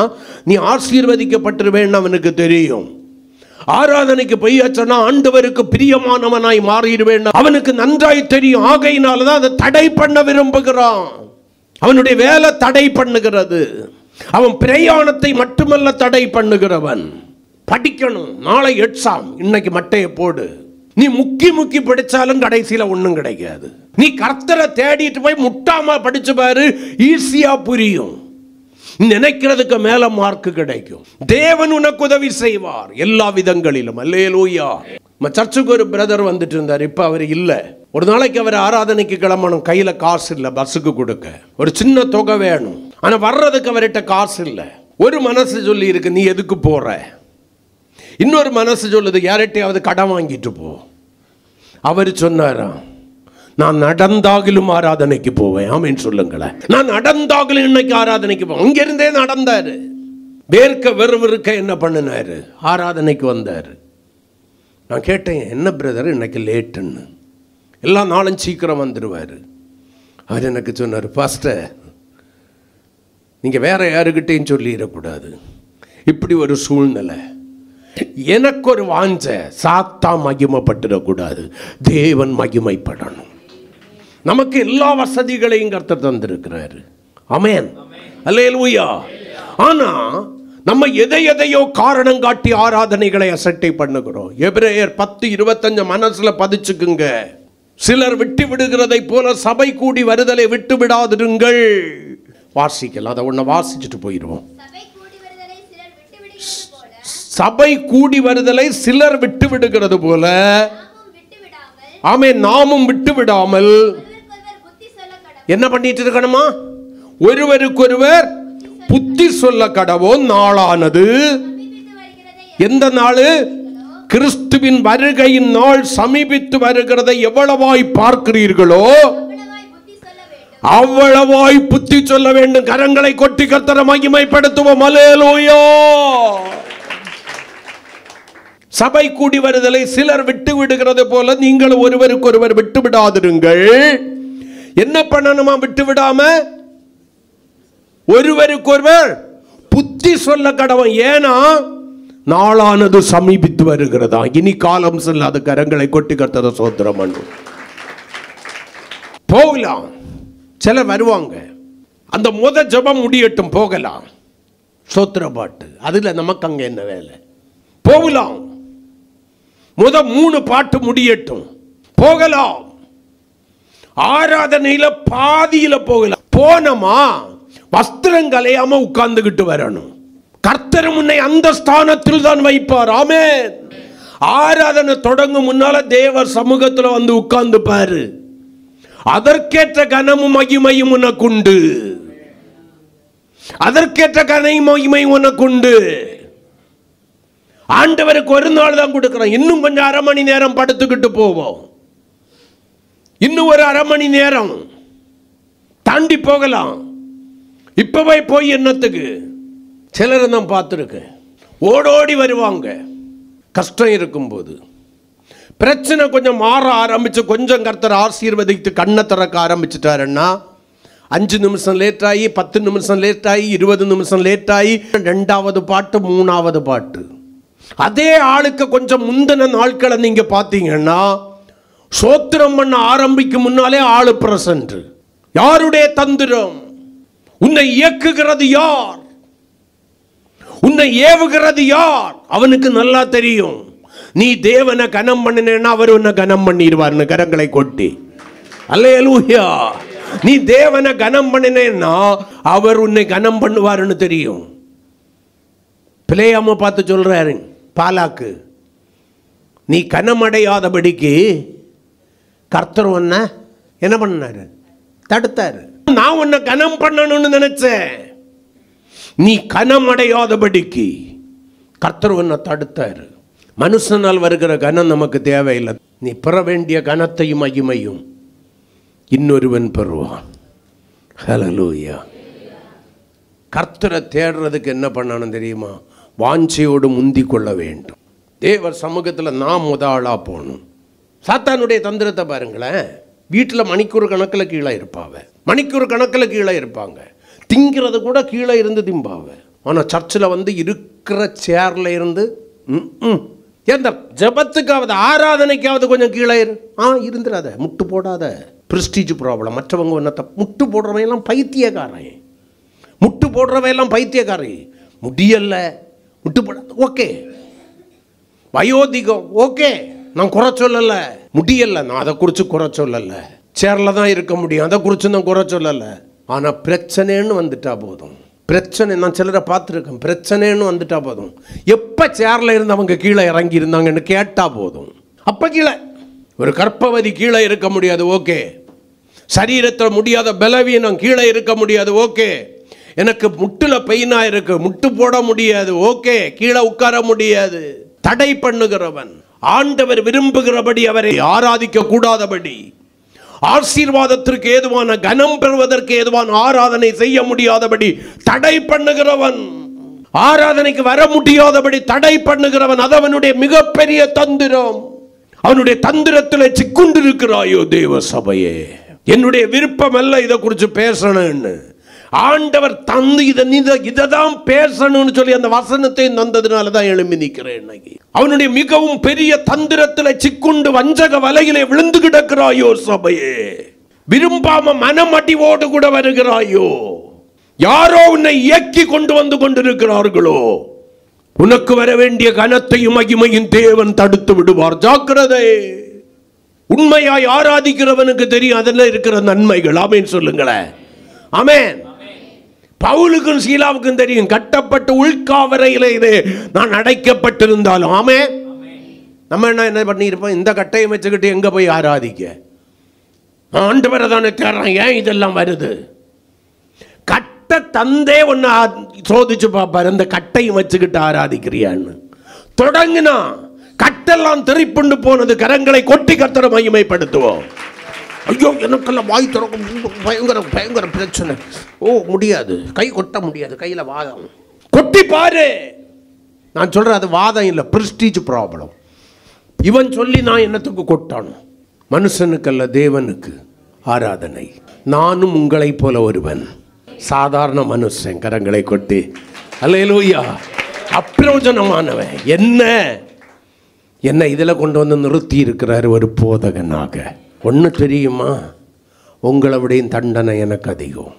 நீ ஆசீர்வதிக்கப்பட்டிருவேன்னு அவனுக்கு தெரியும். ஆராதனைக்கு போய் சொன்னா ஆண்டவருக்கு பிரியமானவனாய் மாறிடுவேன் அவனுக்கு நன்றாய் தெரியும். ஆகையினால்தான் அதை தடை பண்ண விரும்புகிறான். அவனுடைய வேலை தடை பண்ணுகிறது. அவன் பிரயாணத்தை மட்டுமல்ல தடை பண்ணுகிறவன். படிக்கணும், நாளை எக்ஸாம், இன்னைக்கு மட்டையை போடு. நீ முக்கி படிச்சாலும் கடைசியில ஒண்ணும் கிடைக்காது. நீ கர்த்தரை தேடிட்டு போய் முட்டாம படிச்சு பாரு, ஈஸியா புரியும். நினைக்கிறதுக்கு மேல மார்க் கிடைக்கும். தேவன் உனக்கு உதவி செய்வார் எல்லா விதங்களிலும். அல்லேலூயா. நம்ம சர்ச்சுக்கு ஒரு பிரதர் வந்துட்டு இருந்தார். இப்ப அவர் இல்ல. ஒரு நாளைக்கு அவர் ஆராதனைக்கு கிளம்பணும். கையில காசு இல்லை பஸ்ஸுக்கு கொடுக்க. ஒரு சின்ன தொகை வேணும். ஆனா வர்றதுக்கு அவர்கிட்ட காசு இல்லை. ஒரு மனசு சொல்லி இருக்கு, நீ எதுக்கு போற? இன்னொரு மனசு சொல்லுது, யார்கிட்டையாவது கடன் வாங்கிட்டு போ. அவர் சொன்னாராம், நான் நடந்தாகிலும் ஆராதனைக்கு போவேன். ஆமேன்னு சொல்லுங்களேன். நான் நடந்தாகிலும் இன்னைக்கு ஆராதனைக்கு போவேன். அங்கிருந்தே நடந்தாரு. வேர்க்க வெறுவிருக்க என்ன பண்ணினாரு? ஆராதனைக்கு வந்தாரு. நான் கேட்டேன், என்ன பிரதர் இன்னைக்கு லேட்டுன்னு? எல்லா நாளும் சீக்கிரம் வந்துடுவார். அவர் எனக்கு சொன்னார், பாஸ்டர் நீங்கள் வேற யாருக்கிட்டையும் சொல்லிடக்கூடாது. இப்படி ஒரு சூழ்நிலை. எனக்கு ஒரு வாஞ்ச, சாத்தா மகிமைப்பட்டுடக்கூடாது, தேவன் மகிமைப்படணும். நமக்கு எல்லா வசதிகளையும் கர்த்தர் தந்திருக்கிறாரு. ஆமென். அல்லேலூயா. ஆனா நம்ம எதையோ காரணம் காட்டி ஆராதனைகளை அசட்டை பண்ணுகிறோம். எபிரேயர் 10:25 மனசுல பதிச்சுக்குங்க. சிலர் விட்டு விடுகிறதை போல சபை கூடி வருதலை விட்டு விடாதிருங்கள். வாசிக்கலாம், அதை ஒண்ணு வாசிச்சுட்டு போயிடுவோம். சபை கூடி வருதலை சிலர் விட்டு விடுகிறது போல ஆமென் நாமும் விட்டு விடாமல் என்ன பண்ணிட்டு இருக்கணுமா? ஒருவருக்கொருவர் புத்தி சொல்ல கடவோம். நாளானது எந்த நாள்? கிறிஸ்துவின் வருகையின் நாள் சமீபித்து வருகிறதை எவ்வளவாய் பார்க்கிறீர்களோ அவ்வளவாய் புத்தி சொல்ல வேண்டும். கரங்களை கொட்டி கர்த்தரை மகிமைப்படுத்துவோம். அல்லேலூயா. சபை கூடி வருதலை சிலர் விட்டு விடுகிறது போல நீங்கள் ஒருவருக்கொருவர் விட்டு விடாதிருங்கள். என்ன பண்ணணுமா? விட்டு விடாம ஒருவருக்கொருவர் புத்தி சொல்ல கடவும். ஏன்னா நாளானது சமீபித்து வருகிறதா. இனி காலம் செல்லாத கரங்களை கொட்டி கர்த்தரை ஸ்தோத்திரம் பண்ணுவோம். போகலாம், சிலர் வருவாங்க. அந்த ஜெபம் முடியட்டும், போகலாம். ஸ்தோத்திர பாட்டு அதுல நமக்கு அங்க என்ன வேலை? போகலாம். 3 பாட்டு முடியட்டும், போகலாம். ஆராதனையில பாதியில போகலாம். போனமா வஸ்திரம் கலையாம உட்கார்ந்துகிட்டு வரணும். கர்த்தர் முன்னை அந்த ஸ்தானத்தில் தான் வைப்பார். ஆமென். ஆராதனை தொடங்கும் முன்னால தேவ சமூகத்தில் வந்து உட்கார்ந்து பாரு. அதற்கேற்ற கனமும் மகிமையும் உனக்குண்டு. அதற்கேற்ற கனையும் மகிமையும் உனக்குண்டு. ஆண்டவருக்கு ஒரு நாள் தான் கொடுக்கிறோம். இன்னும் கொஞ்சம் அரை மணி நேரம் படுத்துக்கிட்டு போவோம். இன்னும் ஒரு அரை மணி நேரம் தாண்டி போகலாம். இப்பவே போய் என்னத்துக்கு? சிலரை தான் பார்த்துருக்கேன், ஓடோடி வருவாங்க. கஷ்டம் இருக்கும்போது, பிரச்சனை கொஞ்சம் மாற ஆரம்பிச்சு, கொஞ்சம் கர்த்தர் ஆசீர்வதித்து கண்ணை திறக்க ஆரம்பிச்சுட்டாருன்னா 5 நிமிஷம் லேட் ஆகி, 10 நிமிஷம் லேட் ஆகி, 20 நிமிஷம் லேட் ஆகி 2வது பாட்டு 3வது பாட்டு. அதே ஆளுக்கு கொஞ்சம் முந்தின நாட்களை நீங்க பார்த்தீங்கன்னா சோத்திரம் பண்ண ஆரம்பிக்கும் முன்னாலே ஆளு பிரசன்ட். யாருடைய தந்திரம்? உன்னை இயக்குகிறது யார்? உன்னை ஏவுகிறது யார்? அவனுக்கு நல்லா தெரியும். நீ தேவனை கனம் பண்ணினா அவர் உன்னை கனம் பண்ணிடுவார்னு கரங்களை கொட்டி. அல்லேலூயா. நீ தேவனை கனம் பண்ணினா அவர் உன்னை கனம் பண்ணுவார்னு தெரியும். பிள்ளையாம பார்த்து சொல்றாரு பாலாக்கு, நீ கனமடையாதபடிக்கு கர்த்தர் உன்னை என்ன பண்ணாரு? தடுத்தாரு. நான் உன்னை கனம் பண்ணணும்னு நினைச்சேன், நீ கனமடையாதபடிக்கு கர்த்தர் உன்னை தடுத்தாரு. மனுஷனால் வருகிற கனம் நமக்கு தேவையில்லை. நீ பெற வேண்டிய கனத்தையும் மகிமையும் இன்னொருவன் பெறுவான். ஹல்லேலூயா. கர்த்தரை தேடுறதுக்கு என்ன பண்ணணும் தெரியுமா? வாஞ்சையோடு முந்தி கொள்ள வேண்டும். தேவ சமூகத்தில் நாம் முதலா போகணும். சாத்தானுடைய தந்திரத்தை பாருங்களேன். வீட்டில் மணிக்கூர் கணக்கில் கீழே இருப்பாங்க, மணிக்கூர் கணக்கில் கீழே இருப்பாங்க. திங்கிறது கூட கீழே இருந்து திம்பாவ. ஆனால் சர்ச்சில் வந்து இருக்கிற சேர்ல இருந்து எந்த ஜபத்துக்காவது ஆராதனைக்காவது கொஞ்சம் கீழே இருந்துடாத, முட்டு போடாத. Prestige problem. மற்றவங்க என்னத்தை முட்டு போடுறவையெல்லாம் பைத்தியக்காரன், முட்டு போடுறவையெல்லாம் பைத்தியக்காரன். முடியல முட்டு போட, ஓகே. வயோதிகம், ஓகே, நான் குறை சொல்லல. முடியல, நான் அதை குறித்து குறை சொல்லல. சேர்ல தான் இருக்க முடியும், அதை குறித்து நான் குறை சொல்லல. ஆனால் பிரச்சனைன்னு வந்துட்டா போதும். பிரச்சனை, நான் சிலரை பார்த்துருக்கேன், பிரச்சனைன்னு வந்துட்டா போதும். எப்போ சேரில் இருந்து அவங்க கீழே இறங்கி இருந்தாங்கன்னு கேட்டால் போதும். அப்போ கீழே ஒரு கர்ப்பவதி கீழே இருக்க முடியாது, ஓகே. சரீரத்தில் முடியாத பலவீனம் கீழே இருக்க முடியாது, ஓகே. எனக்கு முட்டுல பெயினா இருக்கு, முட்டு போட முடியாது, ஓகே. கீழே உட்கார முடியாது. தடை பண்ணுகிறவன், ஆண்டவர் விரும்புகிறபடி அவரை ஆராதிக்க கூடாதபடி, ஆசீர்வாதத்திற்கு ஏதுவான கனம் பெறுவதற்கு ஏதுவான ஆராதனை செய்ய முடியாதபடி தடை பண்ணுகிறவன், ஆராதனைக்கு வர முடியாதபடி தடை பண்ணுகிறவன், அது அவனுடைய மிகப்பெரிய தந்திரம். அவனுடைய தந்திரத்தில் சிக்குண்டிருக்கிறாயோ தேவ சபையே. என்னுடைய விருப்பம் அல்ல இதை குறித்து பேசணும்னு. ஆண்டவர் தந்து இதைதான் பேசணும்னு சொல்லி அந்த வசனத்தை தந்ததுனால தான் எழும்பி நிற்கிறேன். அவனுடைய மிகவும் பெரிய தந்திரத்தில் சிக்குண்டு வஞ்சக வலையிலே விழுந்து கிடக்கிறாயோ சபையே. விரும்பாம மனமடிவோடு கூட வருகிறாயோ. யாரோ உன்னை இயக்கி கொண்டு வந்து கொண்டிருக்கிறார்களோ, உனக்கு வர வேண்டிய கனத்தையும் மகிமையும் தேவன் தடுத்து விடுவார். ஜாக்கிரதை. உண்மையாய் ஆராதிக்கிறவனுக்கு தெரியும் அதில் இருக்கிற நன்மைகள். ஆமென் சொல்லுங்களேன். ஆமென். பவுலுக்கும் சீலாவுக்கும் தெரியும், கட்டப்பட்டு உள்காவறையிலே நான் அடைக்கப்பட்டிருந்தாலும். ஆமென். நம்ம என்ன பண்ணியிருப்போம்? இந்த கட்டையை வச்சுக்கிட்டு எங்க போய் ஆராதிக்க? ஆண்டவரை தானே தேடுறான், ஏன் இதெல்லாம் வருது? கட்டை தந்தே ஒன்னு சோதிச்சு பார்ப்பாரு, இந்த கட்டையும் வச்சுக்கிட்டு ஆராதிக்கிறியான்னு. தொடங்கினா கட்டெல்லாம் திருப்பிண்டு போனது. கரங்களை கொட்டி கர்த்தரை மகிமைப்படுத்துவோம். ஐயோ, எனக்கெல்லாம் வாய் திறக்கும், பயங்கர பயங்கர பிரச்சனை. ஓ, முடியாது, கை கொட்ட முடியாது, கையில் வாதம். கொட்டி பாரு. நான் சொல்றேன், அது வாதம் இல்லை, பிரெஸ்டீஜ் ப்ராப்ளம். இவன் சொல்லி நான் என்னத்துக்கு கொட்டானோ? மனுஷனுக்கல்ல, தேவனுக்கு ஆராதனை. நானும் உங்களை போல ஒருவன், சாதாரண மனுஷன். கரங்களை கொட்டி அல்லேலூயா. அப்பிரயோஜனமானவன். என்ன இதில் கொண்டு வந்து நிறுத்தி இருக்கிறார் ஒரு போதகனாக. ஒன்று தெரியுமா? உங்களை விட தண்டனை எனக்கு அதிகம்.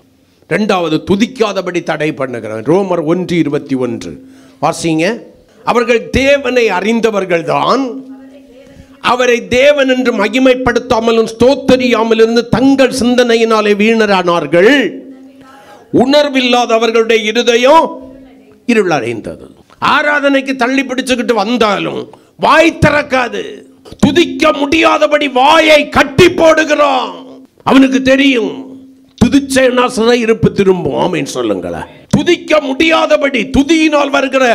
ரெண்டாவது, துதிக்காதபடி தடை பண்ணுகிறவன். ரோமர் 1:21 வாசிங்க. அவர்கள் தேவனை அறிந்தவர்கள் தான், அவரை தேவன் என்று மகிமைப்படுத்தாமலும் ஸ்தோத்தரியாமல் இருந்து தங்கள் சிந்தனையினாலே வீணரானார்கள். உணர்வில்லாத அவர்களுடைய இருதயம் இருளடைந்தது. ஆராதனைக்கு தள்ளி பிடிச்சுக்கிட்டு வந்தாலும் வாய் திறக்காது. துதிக்க முடியாதபடி வாயை கட்டி போடுகிறான். அவனுக்கு தெரியும், துதிச்சேன்னா சிறையிருப்பு திரும்பும். ஆமென் சொல்லுங்களேன். துதிக்க முடியாதபடி, துதியினால் வருகிற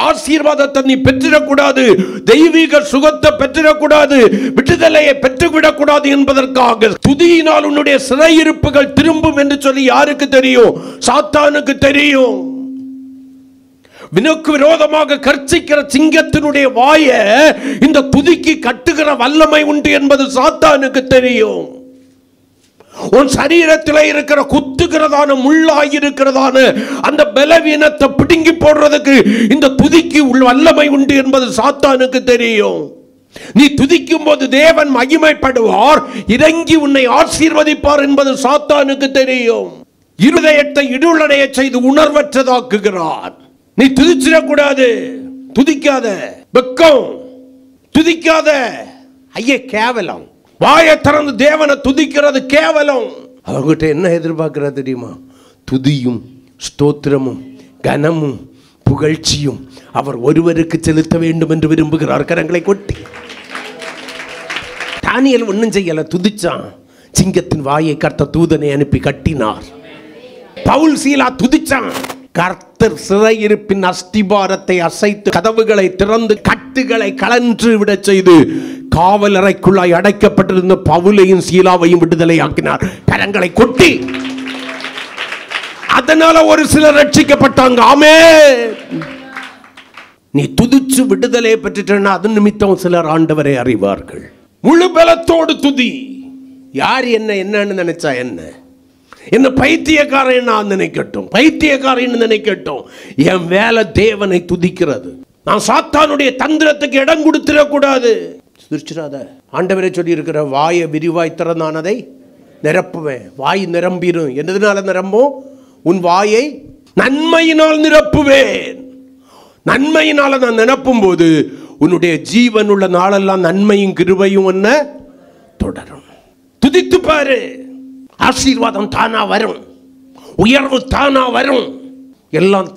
ஆசீர்வாதத்தை நீ பெற்றிடக்கூடாது, தெய்வீக சுகத்தை பெற்றிடக்கூடாது, விடுதலையை பெற்றுவிடக்கூடாது என்பதற்காக துதியினால் உன்னுடைய சிறையிருப்புகள் திரும்பும் என்று சொல்லி யாருக்கு தெரியும்? சாத்தானுக்கு தெரியும். வினுக்கு விரோதமாக கர்ச்சிக்கிற சிங்கத்தினுடைய வாயை இந்த துதிக்கு கட்டுகிற வல்லமை உண்டு என்பது சாத்தானுக்கு தெரியும். உன் சரீரத்தில் இருக்கிற குத்துகிறதான, முள்ளாயிருக்கிறதான அந்த பலவீனத்தை பிடுங்கி போடுறதுக்கு இந்த துதிக்கு வல்லமை உண்டு என்பது சாத்தானுக்கு தெரியும். நீ துதிக்கும் போது தேவன் மகிமைப்படுவார், இறங்கி உன்னை ஆசீர்வதிப்பார் என்பது சாத்தானுக்கு தெரியும். இருதயத்தை இருளடைய செய்து உணர்வற்றதாக்குகிறார். நீ துதிச்சிடக்கூடாது. துதிக்காத. வெக்கம். துதிக்காத. ஐயே, கேவலம். வாயை திறந்து தேவனை துதிக்கிறது கேவலம். அவங்ககிட்ட என்ன எதிர்பார்க்கிறது தெரியுமா? துதியும் ஸ்தோத்திரமும் கனமும் புகழ்ச்சியும் அவர் ஒருவருக்கு செலுத்த வேண்டும் என்று விரும்புகிறார். கரங்களை கொட்டி. தானியேல் ஒன்னும் செய்யல, துதிச்சான். சிங்கத்தின் வாயை கர்த்தர் தூதனை அனுப்பி கட்டினார். பவுல் சீலா துதிச்சான். கர்த்தர் சிறையிருப்பின் அஸ்திபாரத்தை அசைத்து கதவுகளை திறந்து கட்டுகளை கலன்று விட செய்து காவலறைக்குள்ளாய் அடைக்கப்பட்டிருந்த பவுலையும் சீலாவையும் விடுதலை ஆக்கினார். கரங்களை கொட்டி. அதனால ஒரு சிலர் ரட்சிக்கப்பட்டாங்க. ஆமென். நீ துதிச்சு விடுதலை பெற்றுட்டா அது நிமித்தம் சிலர் ஆண்டவரை அறிவார்கள். முழு பலத்தோடு துதி. யார் என்னன்னு நினைச்சா என்ன பைத்தியக்காரன் நான் நினைக்கட்டும், பைத்தியக்காரன் நினைக்கட்டும். என் வேலை தேவனை துதிக்கிறது. நான் சாத்தானுடைய தந்திரத்துக்கு இடம் கொடுத்துடக்கூடாது. சிரிச்சிடாத. ஆண்டவரே சொல்லி இருக்கிற, வாயை விரிவாய் திறந்தானதை நிரப்புவேன். வாய் நிரம்பிடும். என்னதுனால நிரம்பும்? உன் வாயை நன்மையினால் நிரப்புவேன். நன்மையினால நான் நிரப்பும் போது உன்னுடைய ஜீவன் உள்ள நாளெல்லாம் நன்மையும் கிருபையும் என்ன தொடரும். துதித்து பாரு. ஆசீர்வாதம் தானா வரும், உயர்வு தானா வரும், எல்லாம்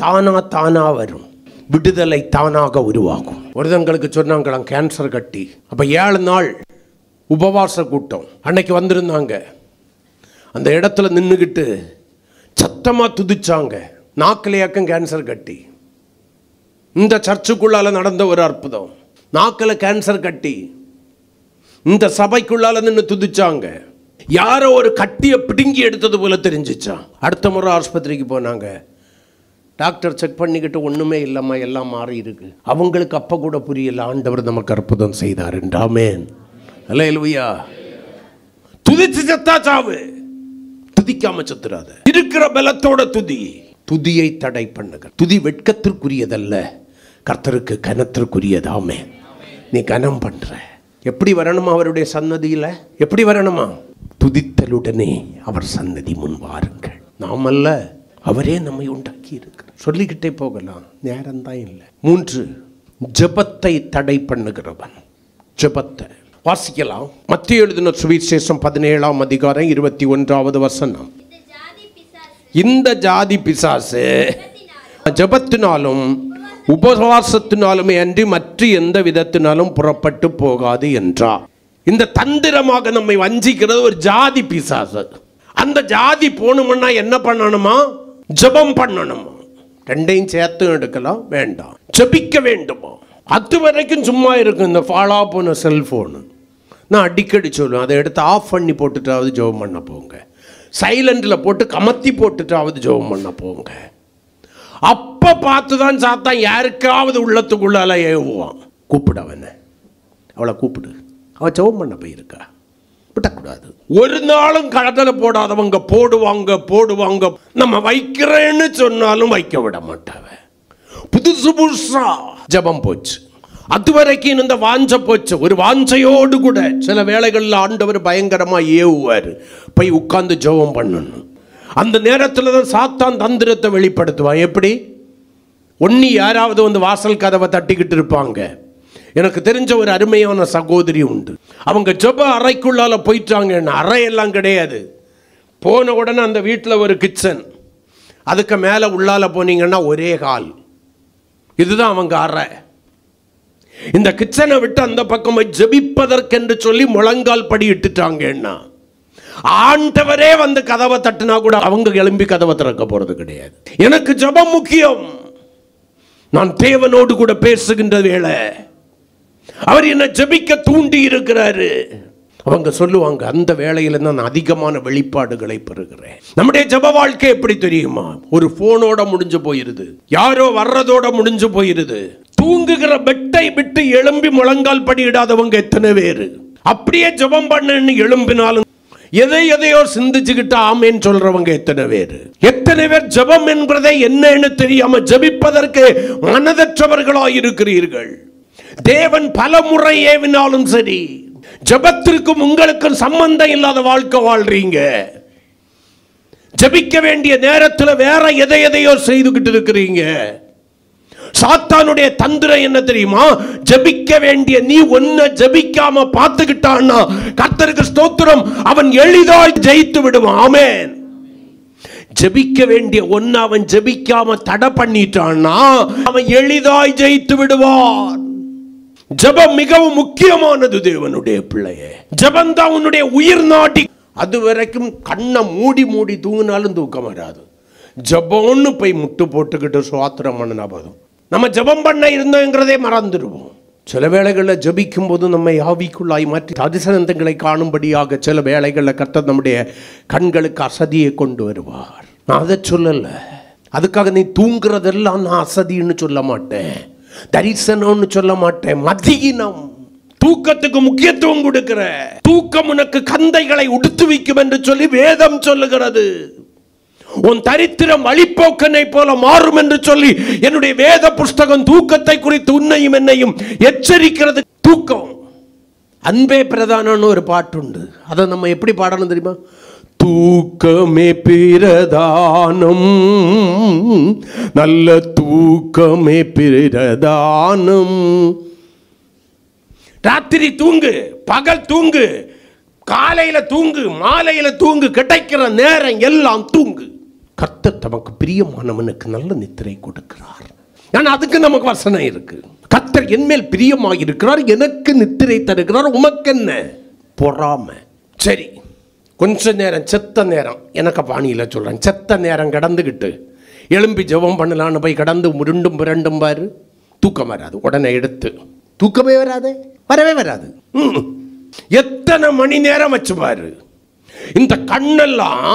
தானா வரும். விடுதலை தானாக உருவாகும். ஒருத்தங்களுக்கு சொன்னாங்களாம் கேன்சர் கட்டி. அப்ப 7 நாள் உபவாச கூட்டம் அன்னைக்கு வந்திருந்தாங்க. அந்த இடத்துல நின்றுகிட்டு சத்தமா துதிச்சாங்க. நாக்கிலையாக்கம் கேன்சர் கட்டி. இந்த சர்ச்சுக்குள்ளால நடந்த ஒரு அற்புதம். நாக்கில் கேன்சர் கட்டி இந்த சபைக்குள்ளால நின்று துதிச்சாங்க. யாரோ ஒரு கட்டியை பிடுங்கி எடுத்தது போல தெரிஞ்சிச்சா. அடுத்த முறை ஆஸ்பத்திரிக்கு போனாங்க. டாக்டர் செக் பண்ணிக்கிட்டு ஒண்ணுமே இல்லம்மா, எல்லாம் மாறி இருக்கு. அவங்களுக்கு அப்ப கூட புரியல, ஆண்டவர் நமக்கு அற்புதம் செய்தார். ஆமென். அல்லேலூயா. துதிச்சு செத்தா சாவு, துதிக்காம செத்துறாத. இருக்கிற பலத்தோட துதி. துதியை தடை பண்ணுங்க. துதி வெட்கத்திற்குரியதல்ல, கர்த்தருக்கு கனத்திற்குரியது. ஆமென். நீ கனம் பண்ற. எப்படி வரணுமா அவருடைய சன்னதியில? எப்படி வரணுமா? துதித்தலுடனே அவர் சன்னதி முன் வாருங்கள். நாமல்ல, அவரே நம்மை உண்டாக்கி இருக்கிறார். சொல்லிக்கிட்டே போகலாம், நேரம்தான் இல்லை. 3, ஜெபத்தை தடை பண்ணுகிறவன். ஜெபத்தை வாசிக்கலாம். மத்திய எழுதின சுவிசேஷம் 17ஆம் அதிகாரம் 21வது வசனம். இந்த ஜாதி பிசாசு ஜெபத்தினாலும் உபவாசத்தினாலுமே அன்றி மற்ற எந்த விதத்தினாலும் புறப்பட்டு போகாது என்றார். இந்த தந்திரமாக நம்மை வஞ்சிக்கிறது ஒரு ஜாதி பிசாசு. அந்த ஜாதி போகணும்னா என்ன பண்ணணுமா? ஜெபம் பண்ணணுமா? ரெண்டையும் சேர்த்து எடுக்கலாம், வேண்டாம். ஜெபிக்க வேண்டுமா? அது வரைக்கும் சும்மா இருக்கும் இந்த ஃபாலோ போன செல்ஃபோனு. நான் அடிக்கடி சொல்லுவேன், அதை எடுத்து ஆஃப் பண்ணி போட்டுட்டாவது ஜெபம் பண்ண போங்க. சைலண்டில் போட்டு கமத்தி போட்டுட்டாவது ஜெபம் பண்ண போங்க. அப்போ பார்த்து தான் சாத்தான் யாருக்காவது உள்ளத்துக்குள்ளால ஏவுவான். கூப்பிடு அவனை, அவளை கூப்பிடு, அவள் ஜெபம் பண்ண போயிருக்கா, விடக்கூடாது. ஒரு நாளும் கடலை போடாதவங்க போடுவாங்க. நம்ம வைக்கிறேன்னு சொன்னாலும் வைக்க விட மாட்டாவ. புதுசா ஜெபம் போச்சு. அது வரைக்கும் இந்த வாஞ்ச போச்சு. ஒரு வாஞ்சையோடு கூட சில வேளைகளில் ஆண்டவர் பயங்கரமா ஏவுவார். போய் உட்கார்ந்து ஜெபம் பண்ணணும். அந்த நேரத்தில் தான் சாத்தான் தந்திரத்தை வெளிப்படுத்துவான். எப்படி? ஒன்னி யாராவது வந்து வாசல் கதவை தட்டிக்கிட்டு இருப்பாங்க. எனக்கு தெரிஞ்ச ஒரு அருமையான சகோதரி உண்டு. அவங்க ஜெப அறைக்குள்ளால போயிட்டாங்க. அறையெல்லாம் கிடையாது. போன உடனே அந்த வீட்டில் ஒரு கிச்சன், அதுக்கு மேலே உள்ளால போனீங்கன்னா ஒரே ஹால். இதுதான் அவங்க அறை. இந்த கிச்சனை விட்டு அந்த பக்கம் ஜெபிப்பதற்கென்று சொல்லி முழங்கால் படி இட்டுட்டாங்கன்னா ஆண்டவரே வந்து கதவை தட்டினா கூட அவங்க எழும்பி கதவை திறக்க போறது கிடையாது. எனக்கு ஜெபம் முக்கியம். நான் தேவனோடு கூட பேசுகின்ற வேளை அவர் என்ன ஜெபிக்க தூண்டி இருக்கிறாரு. அவங்க சொல்லுவாங்க, அந்த வேளையில நான் அதிகமான வெளிப்பாடுகளை பெறுகிறேன். நம்முடைய ஜெப வாழ்க்கை எப்படி தெரியுமா? ஒரு போனோட முடிஞ்சு போயிருது, யாரோ வர்றதோட முடிஞ்சு போயிருது. தூங்குகிற பெட்டை விட்டு எழும்பி முழங்கால் படியிடாதவங்க எத்தனை பேரு? அப்படியே ஜெபம் பண்ணு எழும்பினாலும் எதையோ சிந்திச்சுக்கிட்டு ஆமேன்னு சொல்றவங்க எத்தனை பேரு? எத்தனை பேர் ஜெபம் என்பதை என்னன்னு தெரியாம ஜெபிப்பதற்கு மனதற்றவர்களாய் இருக்கிறீர்கள். தேவன் பல முறை ஏவினாலும் சரி, ஜெபத்திற்கும் உங்களுக்கும் சம்பந்தம் இல்லாத வாழ்க்கை வாழ்றீங்க. ஜெபிக்க வேண்டிய நேரத்தில் வேற எதையோ செய்துகிட்டு இருக்கிறீங்க. சாத்தானுடைய தந்திரம் என்ன தெரியுமா? ஜெபிக்க வேண்டிய நீ ஒன்ன ஜெபிக்காம பார்த்துக்கிட்டான்னா கர்த்தருக்கு ஸ்தோத்திரம், அவன் எளிதாய் ஜெயித்து விடுவான். ஆமென். ஜெபிக்க வேண்டிய ஒன்ன அவன் ஜெபிக்காம தடை பண்ணிட்டான்னா அவன் எளிதாய் ஜெயித்து விடுவான். ஜெபம் மிகவும் முக்கியமானது தேவனுடைய பிள்ளையே. ஜெபம் தான் உன்னுடைய உயிர் நாடி. அது வரைக்கும் கண்ணை மூடி தூங்கினாலும் தூக்கம் வராது. ஜெபம்னு போய் முட்டு போட்டுக்கிட்டு சுவாத்திரம் பண்ணினா போதும். நம்ம ஜெபம் பண்ண இருந்தோங்கிறதே மறந்துடுவோம். சில வேளைகளில் ஜெபிக்கும் போது நம்மை ஆவிக்குள்ளாய் மாற்றி அதிசயங்களை காணும்படியாக சில வேளைகளில் கர்த்தர் நம்முடைய கண்களுக்கு அசதியை கொண்டு வருவார். நான் அதை சொல்லலை. அதுக்காக நீ தூங்குறதெல்லாம் நான் அசதின்னு சொல்ல மாட்டேன், தரிசனம்னு சொல்ல மாட்டேன். மதியினம். தூக்கத்துக்கு முக்கியத்துவம் கொடுக்கிற. தூக்கம் உனக்கு கந்தைகளை உடுத்து வைக்கும் என்று சொல்லி வேதம் சொல்லுகிறது. உன் தரித்திரம் வழிப்போக்கனை போல மாறும் என்று சொல்லி என்னுடைய வேத புஸ்தகம் தூக்கத்தை குறித்து உன்னையும் என்னையும் எச்சரிக்கிறது. தூக்கம் அன்பே பிரதானம்னு ஒரு பாட்டு உண்டு. அதை நம்ம எப்படி பாடணும் தெரியுமா? தூக்கமே பிரதானம், நல்ல தூக்கமே பிரதானம். ராத்திரி தூங்கு, பகல் தூங்கு, காலையில தூங்கு, மாலையில தூங்கு, கிடைக்கிற நேரம் எல்லாம் தூங்கு. கர்த்தர் தமக்கு பிரியமானவனுக்கு நல்ல நித்திரை கொடுக்கிறார். ஆனா அதுக்கு நமக்கு வசனம் இருக்கு. கர்த்தர் என்மேல் பிரியமாக இருக்கிறார், எனக்கு நித்திரை தருகிறார். உமக்கு என்ன பொறாமை? சரி, கொஞ்ச நேரம் செத்த நேரம், எனக்கு பாணியில் சொல்கிறேன், செத்த நேரம் கடந்துக்கிட்டு எழும்பி ஜெபம் பண்ணலான்னு போய் கடந்து முருண்டும் புரண்டும் பாரு, தூக்கம் வராது. உடனே எடுத்து தூக்கமே வராது, வரவே வராது. எத்தனை மணி நேரம் வச்சு பாரு. இந்த கண்ணெல்லாம்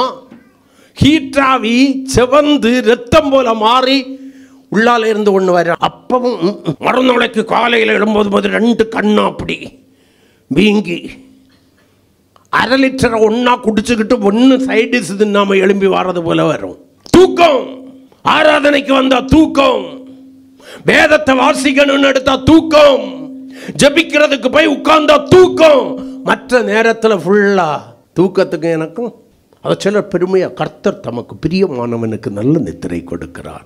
ஹீட்டாவி செவந்து ரத்தம் போல மாறி உள்ளால இருந்து ஒன்று வர. அப்பவும் மறுநாளைக்கு காலையில் எழும்போது 2 கண்ணா அப்படி வீங்கி 1/2 லிட்டரை ஒன்னா குடிச்சுக்கிட்டு ஒன்று சைடிஸ் நாம எழும்பி வர்றது போல வரும். தூக்கம். ஆராதனைக்கு வந்தா தூக்கம், வேதத்தை வாசிக்கணும்னு எடுத்தா தூக்கம், ஜெபிக்கிறதுக்கு போய் உட்கார்ந்தா தூக்கம். மற்ற நேரத்தில் ஃபுல்லா தூக்கத்துக்கு எனக்கும் அதை சிலர் பெருமையாக, கர்த்தர் தமக்கு பிரியமானவனுக்கு நல்ல நித்திரை கொடுக்கிறார்,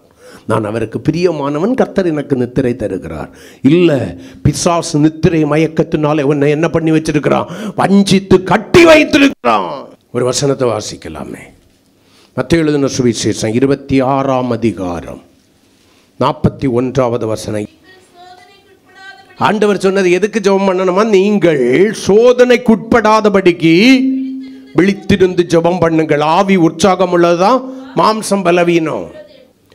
நான் அவருக்கு பிரியமானவன், கர்த்தர் எனக்கு நித்திரை தருகிறார். இல்லை, பிசாசு நித்திரை மயக்கத்தினால உன்னை என்ன பண்ணி வச்சிருக்கிறான்? வஞ்சித்து கட்டி வைத்திருக்கிறான். ஒரு வசனத்தை வாசிக்கலாமே. மத்தேயு எழுதின சுவிசேஷம் 26ஆம் அதிகாரம் 41வது வசனம். ஆண்டவர் சொன்னது எதுக்கு ஜெபம் பண்ணணுமா? நீங்கள் சோதனைக்குட்படாதபடிக்கு விழித்திருந்து ஜெபம் பண்ணுங்கள். ஆவி உற்சாகம் உள்ளதுதான், மாம்சம் பலவீனம்.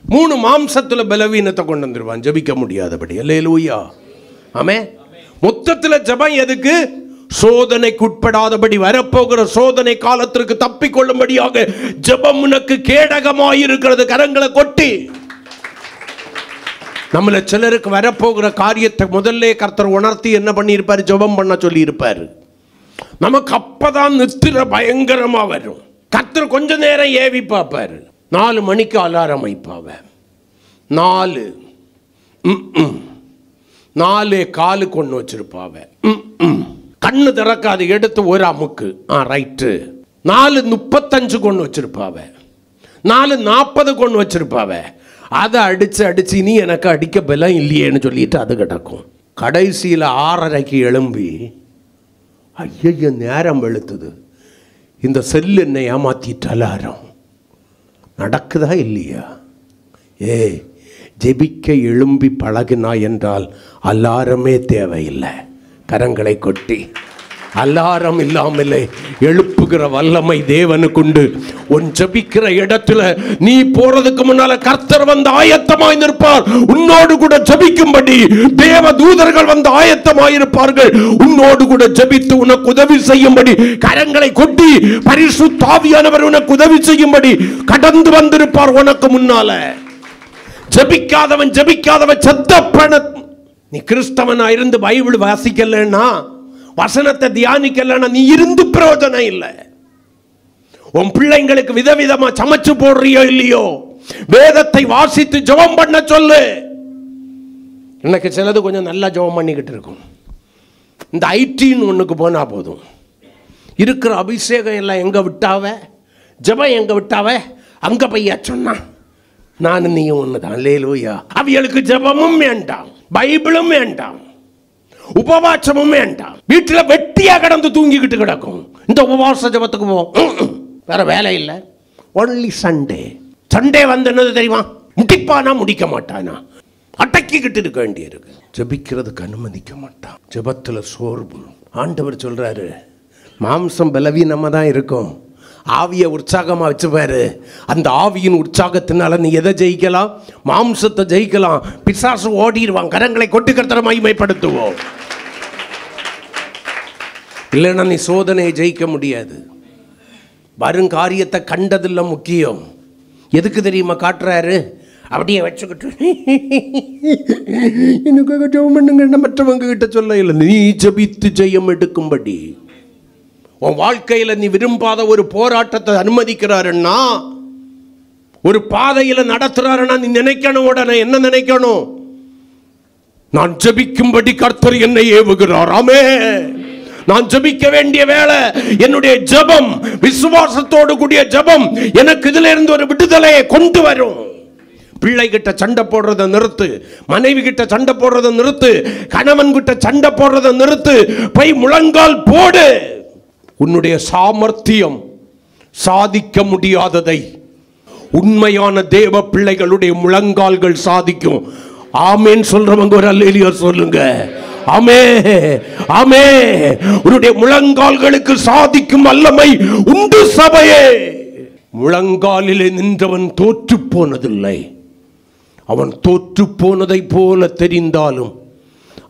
3 மாம்சத்துல பலவீனத்தை கொண்டு வந்துருவான் ஜெபிக்க முடியாதபடி. அல்லேலூயா, ஆமென். மொத்தத்தில் ஜெபம் எதுக்கு? சோதனைக்குட்படாதபடி, வரப்போகிற சோதனை காலத்திற்கு தப்பிக்கொள்ளும்படியாக ஜெபம் உனக்கு கேடகமாயிருக்கிறது. கரங்களை கொட்டி. நம்மள சிலருக்கு வரப்போகிற காரியத்தை முதல்ல கர்த்தர் உணர்த்தி என்ன பண்ணியிருப்பார்? ஜெபம் பண்ண சொல்லி இருப்பார். நமக்கு அப்பதான் நித்திர பயங்கரமா வரும். கர்த்தர் கொஞ்ச நேரம் ஏவி பார்ப்பாரு. 4 மணிக்கு அலாரம் வைப்பாவ, 4:15 கொண்டு வச்சிருப்பாவ. கண்ணு திறக்காது, எடுத்து ஒரு அமுக்கு, ரைட்டு. 4:35 கொண்டு வச்சிருப்பாவ, 4:40 கொண்டு வச்சிருப்பாவ. அதை அடிச்சு இனி எனக்கு அடிக்க பலம் இல்லையேன்னு சொல்லிட்டு அது கிடக்கும். கடைசியில் 6:30க்கு எழும்பி, ஐயோ நேரம் வெளுத்துது, இந்த செல்லு என்னை ஏமாத்திட்டு அலாரம் நடக்குதா இல்லையா? ஜெபிக்க எழும்பி பழகினா என்றால் அலாரமே தேவையில்லை. கரங்களை கொட்டி. அலாரம் இல்லாமலே எழுப்புகிற வல்லமை தேவனுக்குண்டு. உன் ஜெபிக்கிற இடத்துல நீ போறதுக்கு முன்னால கர்த்தர் வந்து ஆயத்தமாய் நிற்பார். உன்னோடு கூட ஜெபிக்கும்படி தேவ தூதர்கள் வந்து ஆயத்தமாய் இருப்பார்கள். உன்னோடு கூட ஜெபித்து உனக்கு உதவி செய்யும்படி கரங்களை கொட்டி பரிசுத்த ஆவியானவர் உனக்கு உதவி செய்யும்படி கடந்து வந்திருப்பார் உனக்கு முன்னால. ஜெபிக்காதவன் செத்த பண. நீ கிறிஸ்தவனா இருந்து பைபிள் வாசிக்கலன்னா, வசனத்தை தியானிக்கலன்னா நீ இருந்து பிரயோஜனம் இல்லை. உன் பிள்ளைங்களுக்கு விதவிதமா சமைச்சு போடுறியோ இல்லையோ, வேதத்தை வாசித்து ஜெபம் பண்ண சொல்லு. எனக்கு சிலது கொஞ்சம் நல்லா ஜெபம் பண்ணிக்கிட்டு இருக்கும். இந்த ஐடின்னு ஒன்றுக்கு போனா போதும், இருக்கிற அபிஷேகம் எல்லாம் எங்க விட்டாவ, ஜெபம் எங்க விட்டாவ, அங்க பையா சொன்னா நான் நீயும் ஒண்ணுதான். அல்லேலூயா. அவிகளுக்கு ஜெபமும் வேண்டாம், பைபிளும் வேண்டாம், உபவாசமும் வேண்டாம். வீட்டில் வெட்டியா கடந்து தூங்கிக்கிட்டு கிடக்கும். இந்த உபவாச ஜெபத்துக்கு போவோம், வேற வேலை இல்லை. ஒன்லி சண்டே வந்து என்னது தெரியுமா? முடிப்பானா முடிக்க மாட்டானா, அடக்கிக்கிட்டு இருக்க வேண்டியிருக்கு. ஜெபிக்கிறதுக்கு அனுமதிக்க மாட்டான். ஜெபத்துல சோர்வு. ஆண்டவர் சொல்றாரு, மாம்சம் பலவீனமா தான் இருக்கும், ஆவியை உற்சாகமா வச்சுப்பாரு. அந்த ஆவியின் உற்சாகத்தினால நீ எதை ஜெயிக்கலாம்? மாம்சத்தை ஜெயிக்கலாம். பிசாசு ஓடிடுவான். கரங்களை கொட்டி கர்த்தரை மகிமைப்படுத்துவோம். இல்லைன்னா நீ சோதனையை ஜெயிக்க முடியாது. வரும் காரியத்தை கண்டதில்லை முக்கியம். எதுக்கு தெரியுமா காட்டுறாரு? அப்படியே வச்சுக்கிட்டு எனக்கு ஜெபம் பண்ணுங்க மற்றவங்க கிட்ட சொல்ல இல்லை. நீ ஜெபித்து ஜெயம் எடுக்கும்படி உன் வாழ்க்கையில நீ விரும்பாத ஒரு போராட்டத்தை அனுமதிக்கிறாருன்னா, ஒரு பாதையில நடத்துறாருன்னா நீ நினைக்கணும், உடனே என்ன நினைக்கணும்? நான் ஜெபிக்கும்படி கர்த்தர் என்னை ஏவுகிறார். ஆமென். நான் ஜெபிக்க வேண்டிய வேளை என்னுடைய ஜெபம், விசுவாசத்தோடு கூடிய ஜெபம் எனக்கு இதுல இருந்து ஒரு விடுதலையை கொண்டு வரும். பிள்ளை கிட்ட சண்டை போடுறதை நிறுத்து, மனைவி கிட்ட சண்டை போடுறதை நிறுத்து, கணவன் கிட்ட சண்டை போடுறதை நிறுத்து, போய் முழங்கால் போடு. உன்னுடைய சாமர்த்தியம் சாதிக்க முடியாததை உண்மையான தேவ பிள்ளைகளுடைய முழங்கால்கள் சாதிக்கும். ஆமேன் சொல்றவங்க ஒரு அல்லேலூயா சொல்லுங்க. ஆமே ஆமே. உன்னுடைய முழங்கால்களுக்கு சாதிக்கும் வல்லமை உண்டு சபையே. முழங்காலிலே நின்றவன் தோற்று போனதில்லை. அவன் தோற்று போனதை போல தெரிந்தாலும்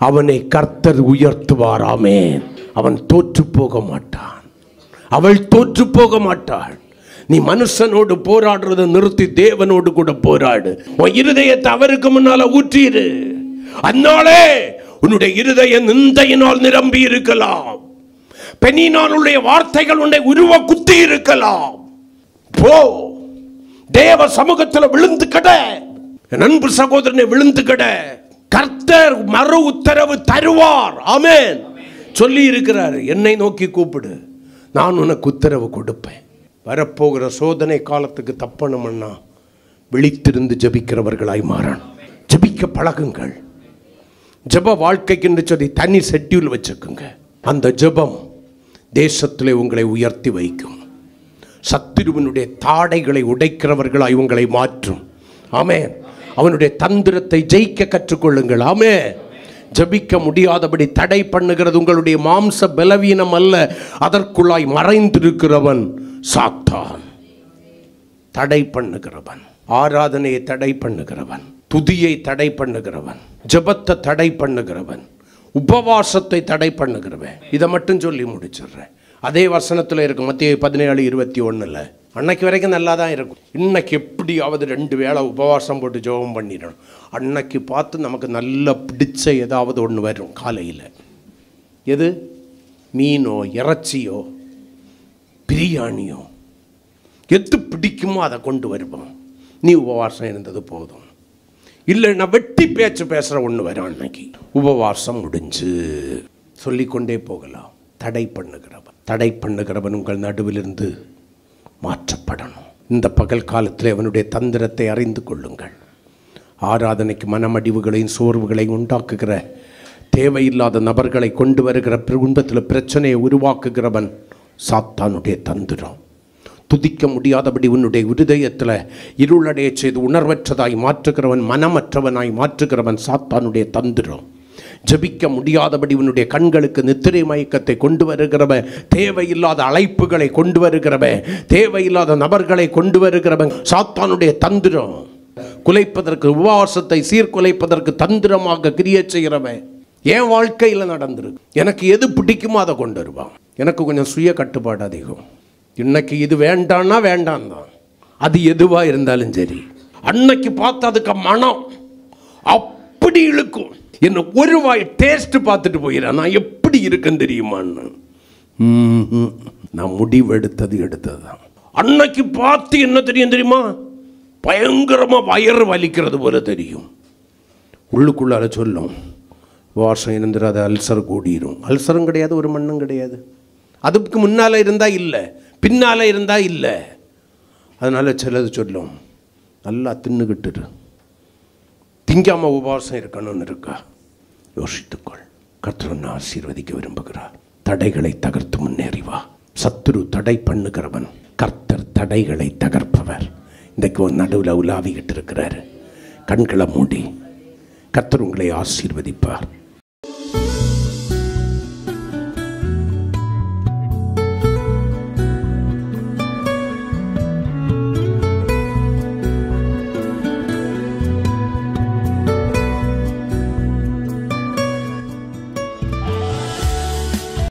அவனை கர்த்தர் உயர்த்துவார். ஆமென். அவன் தோற்று போக மாட்டான், அவள் தோற்று போக மாட்டாள். நீ மனுஷனோடு போராடுறதை நிறுத்தி தேவனோடு கூட போராடு. உன் இருதயத்தை அவருக்கு முன்னால ஊற்றிடு. அந்நாளே உன்னுடைய இருதயம் நிந்தையினால் நிரம்பி இருக்கலாம், பெண்ணினாலுடைய வார்த்தைகள் உன்னை உருவ குத்தி இருக்கலாம். போ, தேவ சமூகத்தில் விழுந்து கட. அன்பு சகோதரனை விழுந்து கட. கர்த்தர் மறு உத்தரவு தருவார். ஆமென் சொல்லி இருக்கிறார். என்னை நோக்கி கூப்பிடு, நான் உனக்கு உத்தரவு கொடுப்பேன். வரப்போகிற சோதனை காலத்துக்கு தப்பணும்னா விழித்திருந்து ஜபிக்கிறவர்களாய் மாறணும். ஜபிக்க பழகுங்கள். ஜப வாழ்க்கைக்கு சொல்லி தனி ஷெட்யூல் வச்சுக்குங்க. அந்த ஜபம் தேசத்திலே உங்களை உயர்த்தி வைக்கும். சத்துருவனுடைய தாடைகளை உடைக்கிறவர்களாய் உங்களை மாற்றும். ஆமென். அவனுடைய தந்திரத்தை ஜெயிக்க கற்றுக்கொள்ளுங்கள். ஆமென். ஜபிக்க முடியாதபடி தடை பண்ணுகிறது உங்களுடைய மாம்ச பலவீனம் அல்ல, அதற்குள்ளாய் மறைந்திருக்கிறவன் சாத்தான். தடை பண்ணுகிறவன், ஆராதனையை தடை பண்ணுகிறவன், துதியை தடை பண்ணுகிறவன், ஜபத்தை தடை பண்ணுகிறவன், உபவாசத்தை தடை பண்ணுகிறவன். இதை மட்டும் சொல்லி முடிச்சிடுறேன். அதே வசனத்தில் இருக்கும் மத்திய 17:21. அன்னைக்கு வரைக்கும் நல்லா தான் இருக்கும். இன்னைக்கு எப்படியாவது 2 வேளை உபவாசம் போட்டு ஜெபம் பண்ணிடணும். அன்னைக்கு பார்த்து நமக்கு நல்லா பிடிச்ச ஏதாவது ஒன்று வரும் காலையில். எது? மீனோ இறைச்சியோ பிரியாணியோ எது பிடிக்குமோ அதை கொண்டு வருவோம். நீ உபவாசம் இருந்தது போதும். இல்லைன்னா வெட்டி பேச்சு பேசுகிற ஒன்று வரும். அன்னைக்கு உபவாசம் முடிஞ்சு சொல்லிக்கொண்டே போகலாம். தடை பண்ணுகிறவன் உங்கள் நடுவிலிருந்து மாற்றப்படணும். இந்த பகல் காலத்தில் அவனுடைய தந்திரத்தை அறிந்து கொள்ளுங்கள். ஆராதனைக்கு மனமடிவுகளையும் சோர்வுகளையும் உண்டாக்குகிற தேவையில்லாத நபர்களை கொண்டு வருகிற குடும்பத்தில் பிரச்சனையை உருவாக்குகிறவன் சாத்தானுடைய தந்திரம். துதிக்க முடியாதபடி உன்னுடைய இருதயத்தில் இருளடைய செய்து உணர்வற்றதாய் மாற்றுகிறவன், மனமற்றவனாய் மாற்றுகிறவன் சாத்தானுடைய தந்திரம். ஜபிக்க முடியாதபடி உன்னுடைய கண்களுக்கு நித்திரை மயக்கத்தை கொண்டு வருகிறவன், தேவையில்லாத அழைப்புகளை கொண்டு வருகிறவன், தேவையில்லாத நபர்களை கொண்டு வருகிறவன் சாத்தானுடைய தந்திரம். குலைப்பதற்கு, உபவாசத்தை சீர்குலைப்பதற்கு தந்திரமாக கிரியை செய்கிறவன் என் வாழ்க்கையில் நடந்திருக்கு. எனக்கு எது பிடிக்குமோ அதை கொண்டு வருவான். எனக்கு கொஞ்சம் சுய கட்டுப்பாடு அதிகம். இன்னைக்கு இது வேண்டான்னா வேண்டாம் தான், அது எதுவாக இருந்தாலும் சரி. அன்னைக்கு பார்த்து அதுக்கு மனம் அப்படி இழுக்கும். என்ன ஒரு வாய் டேஸ்ட் பார்த்துட்டு போயிடறேன், நான் எப்படி இருக்குன்னு தெரியுமான்னு. நான் முடிவெடுத்தது தான். அன்னைக்கு பார்த்து என்ன தெரியுமா, பயங்கரமாக வயிறு வலிக்கிறது போல தெரியும். உள்ளுக்குள்ளார சொல்லும், வாசம் இருந்துடாது, அல்சர் கூடிரும். அல்சரும் கிடையாது, ஒரு மண்ணும் கிடையாது. அதுக்கு முன்னால் இருந்தால் இல்லை, பின்னால் இருந்தால் இல்லை. அதனால் சிலது சொல்லும், நல்லா தின்னுக்கிட்டு திங்காம உபவாசம் இருக்கணும்னு இருக்கா? யோசித்துக்கொள். கர்த்தர் உன்னை ஆசீர்வதிக்க விரும்புகிறார். தடைகளை தகர்த்து முன்னேறி வா. சத்துரு தடை பண்ணுகிறவன், கர்த்தர் தடைகளை தகர்ப்பவர். இன்றைக்கு ஒரு நடுவில் உலாவிக்கிட்டு இருக்கிறாரு. கண்களை மூடி கர்த்தர் உங்களை ஆசீர்வதிப்பார்.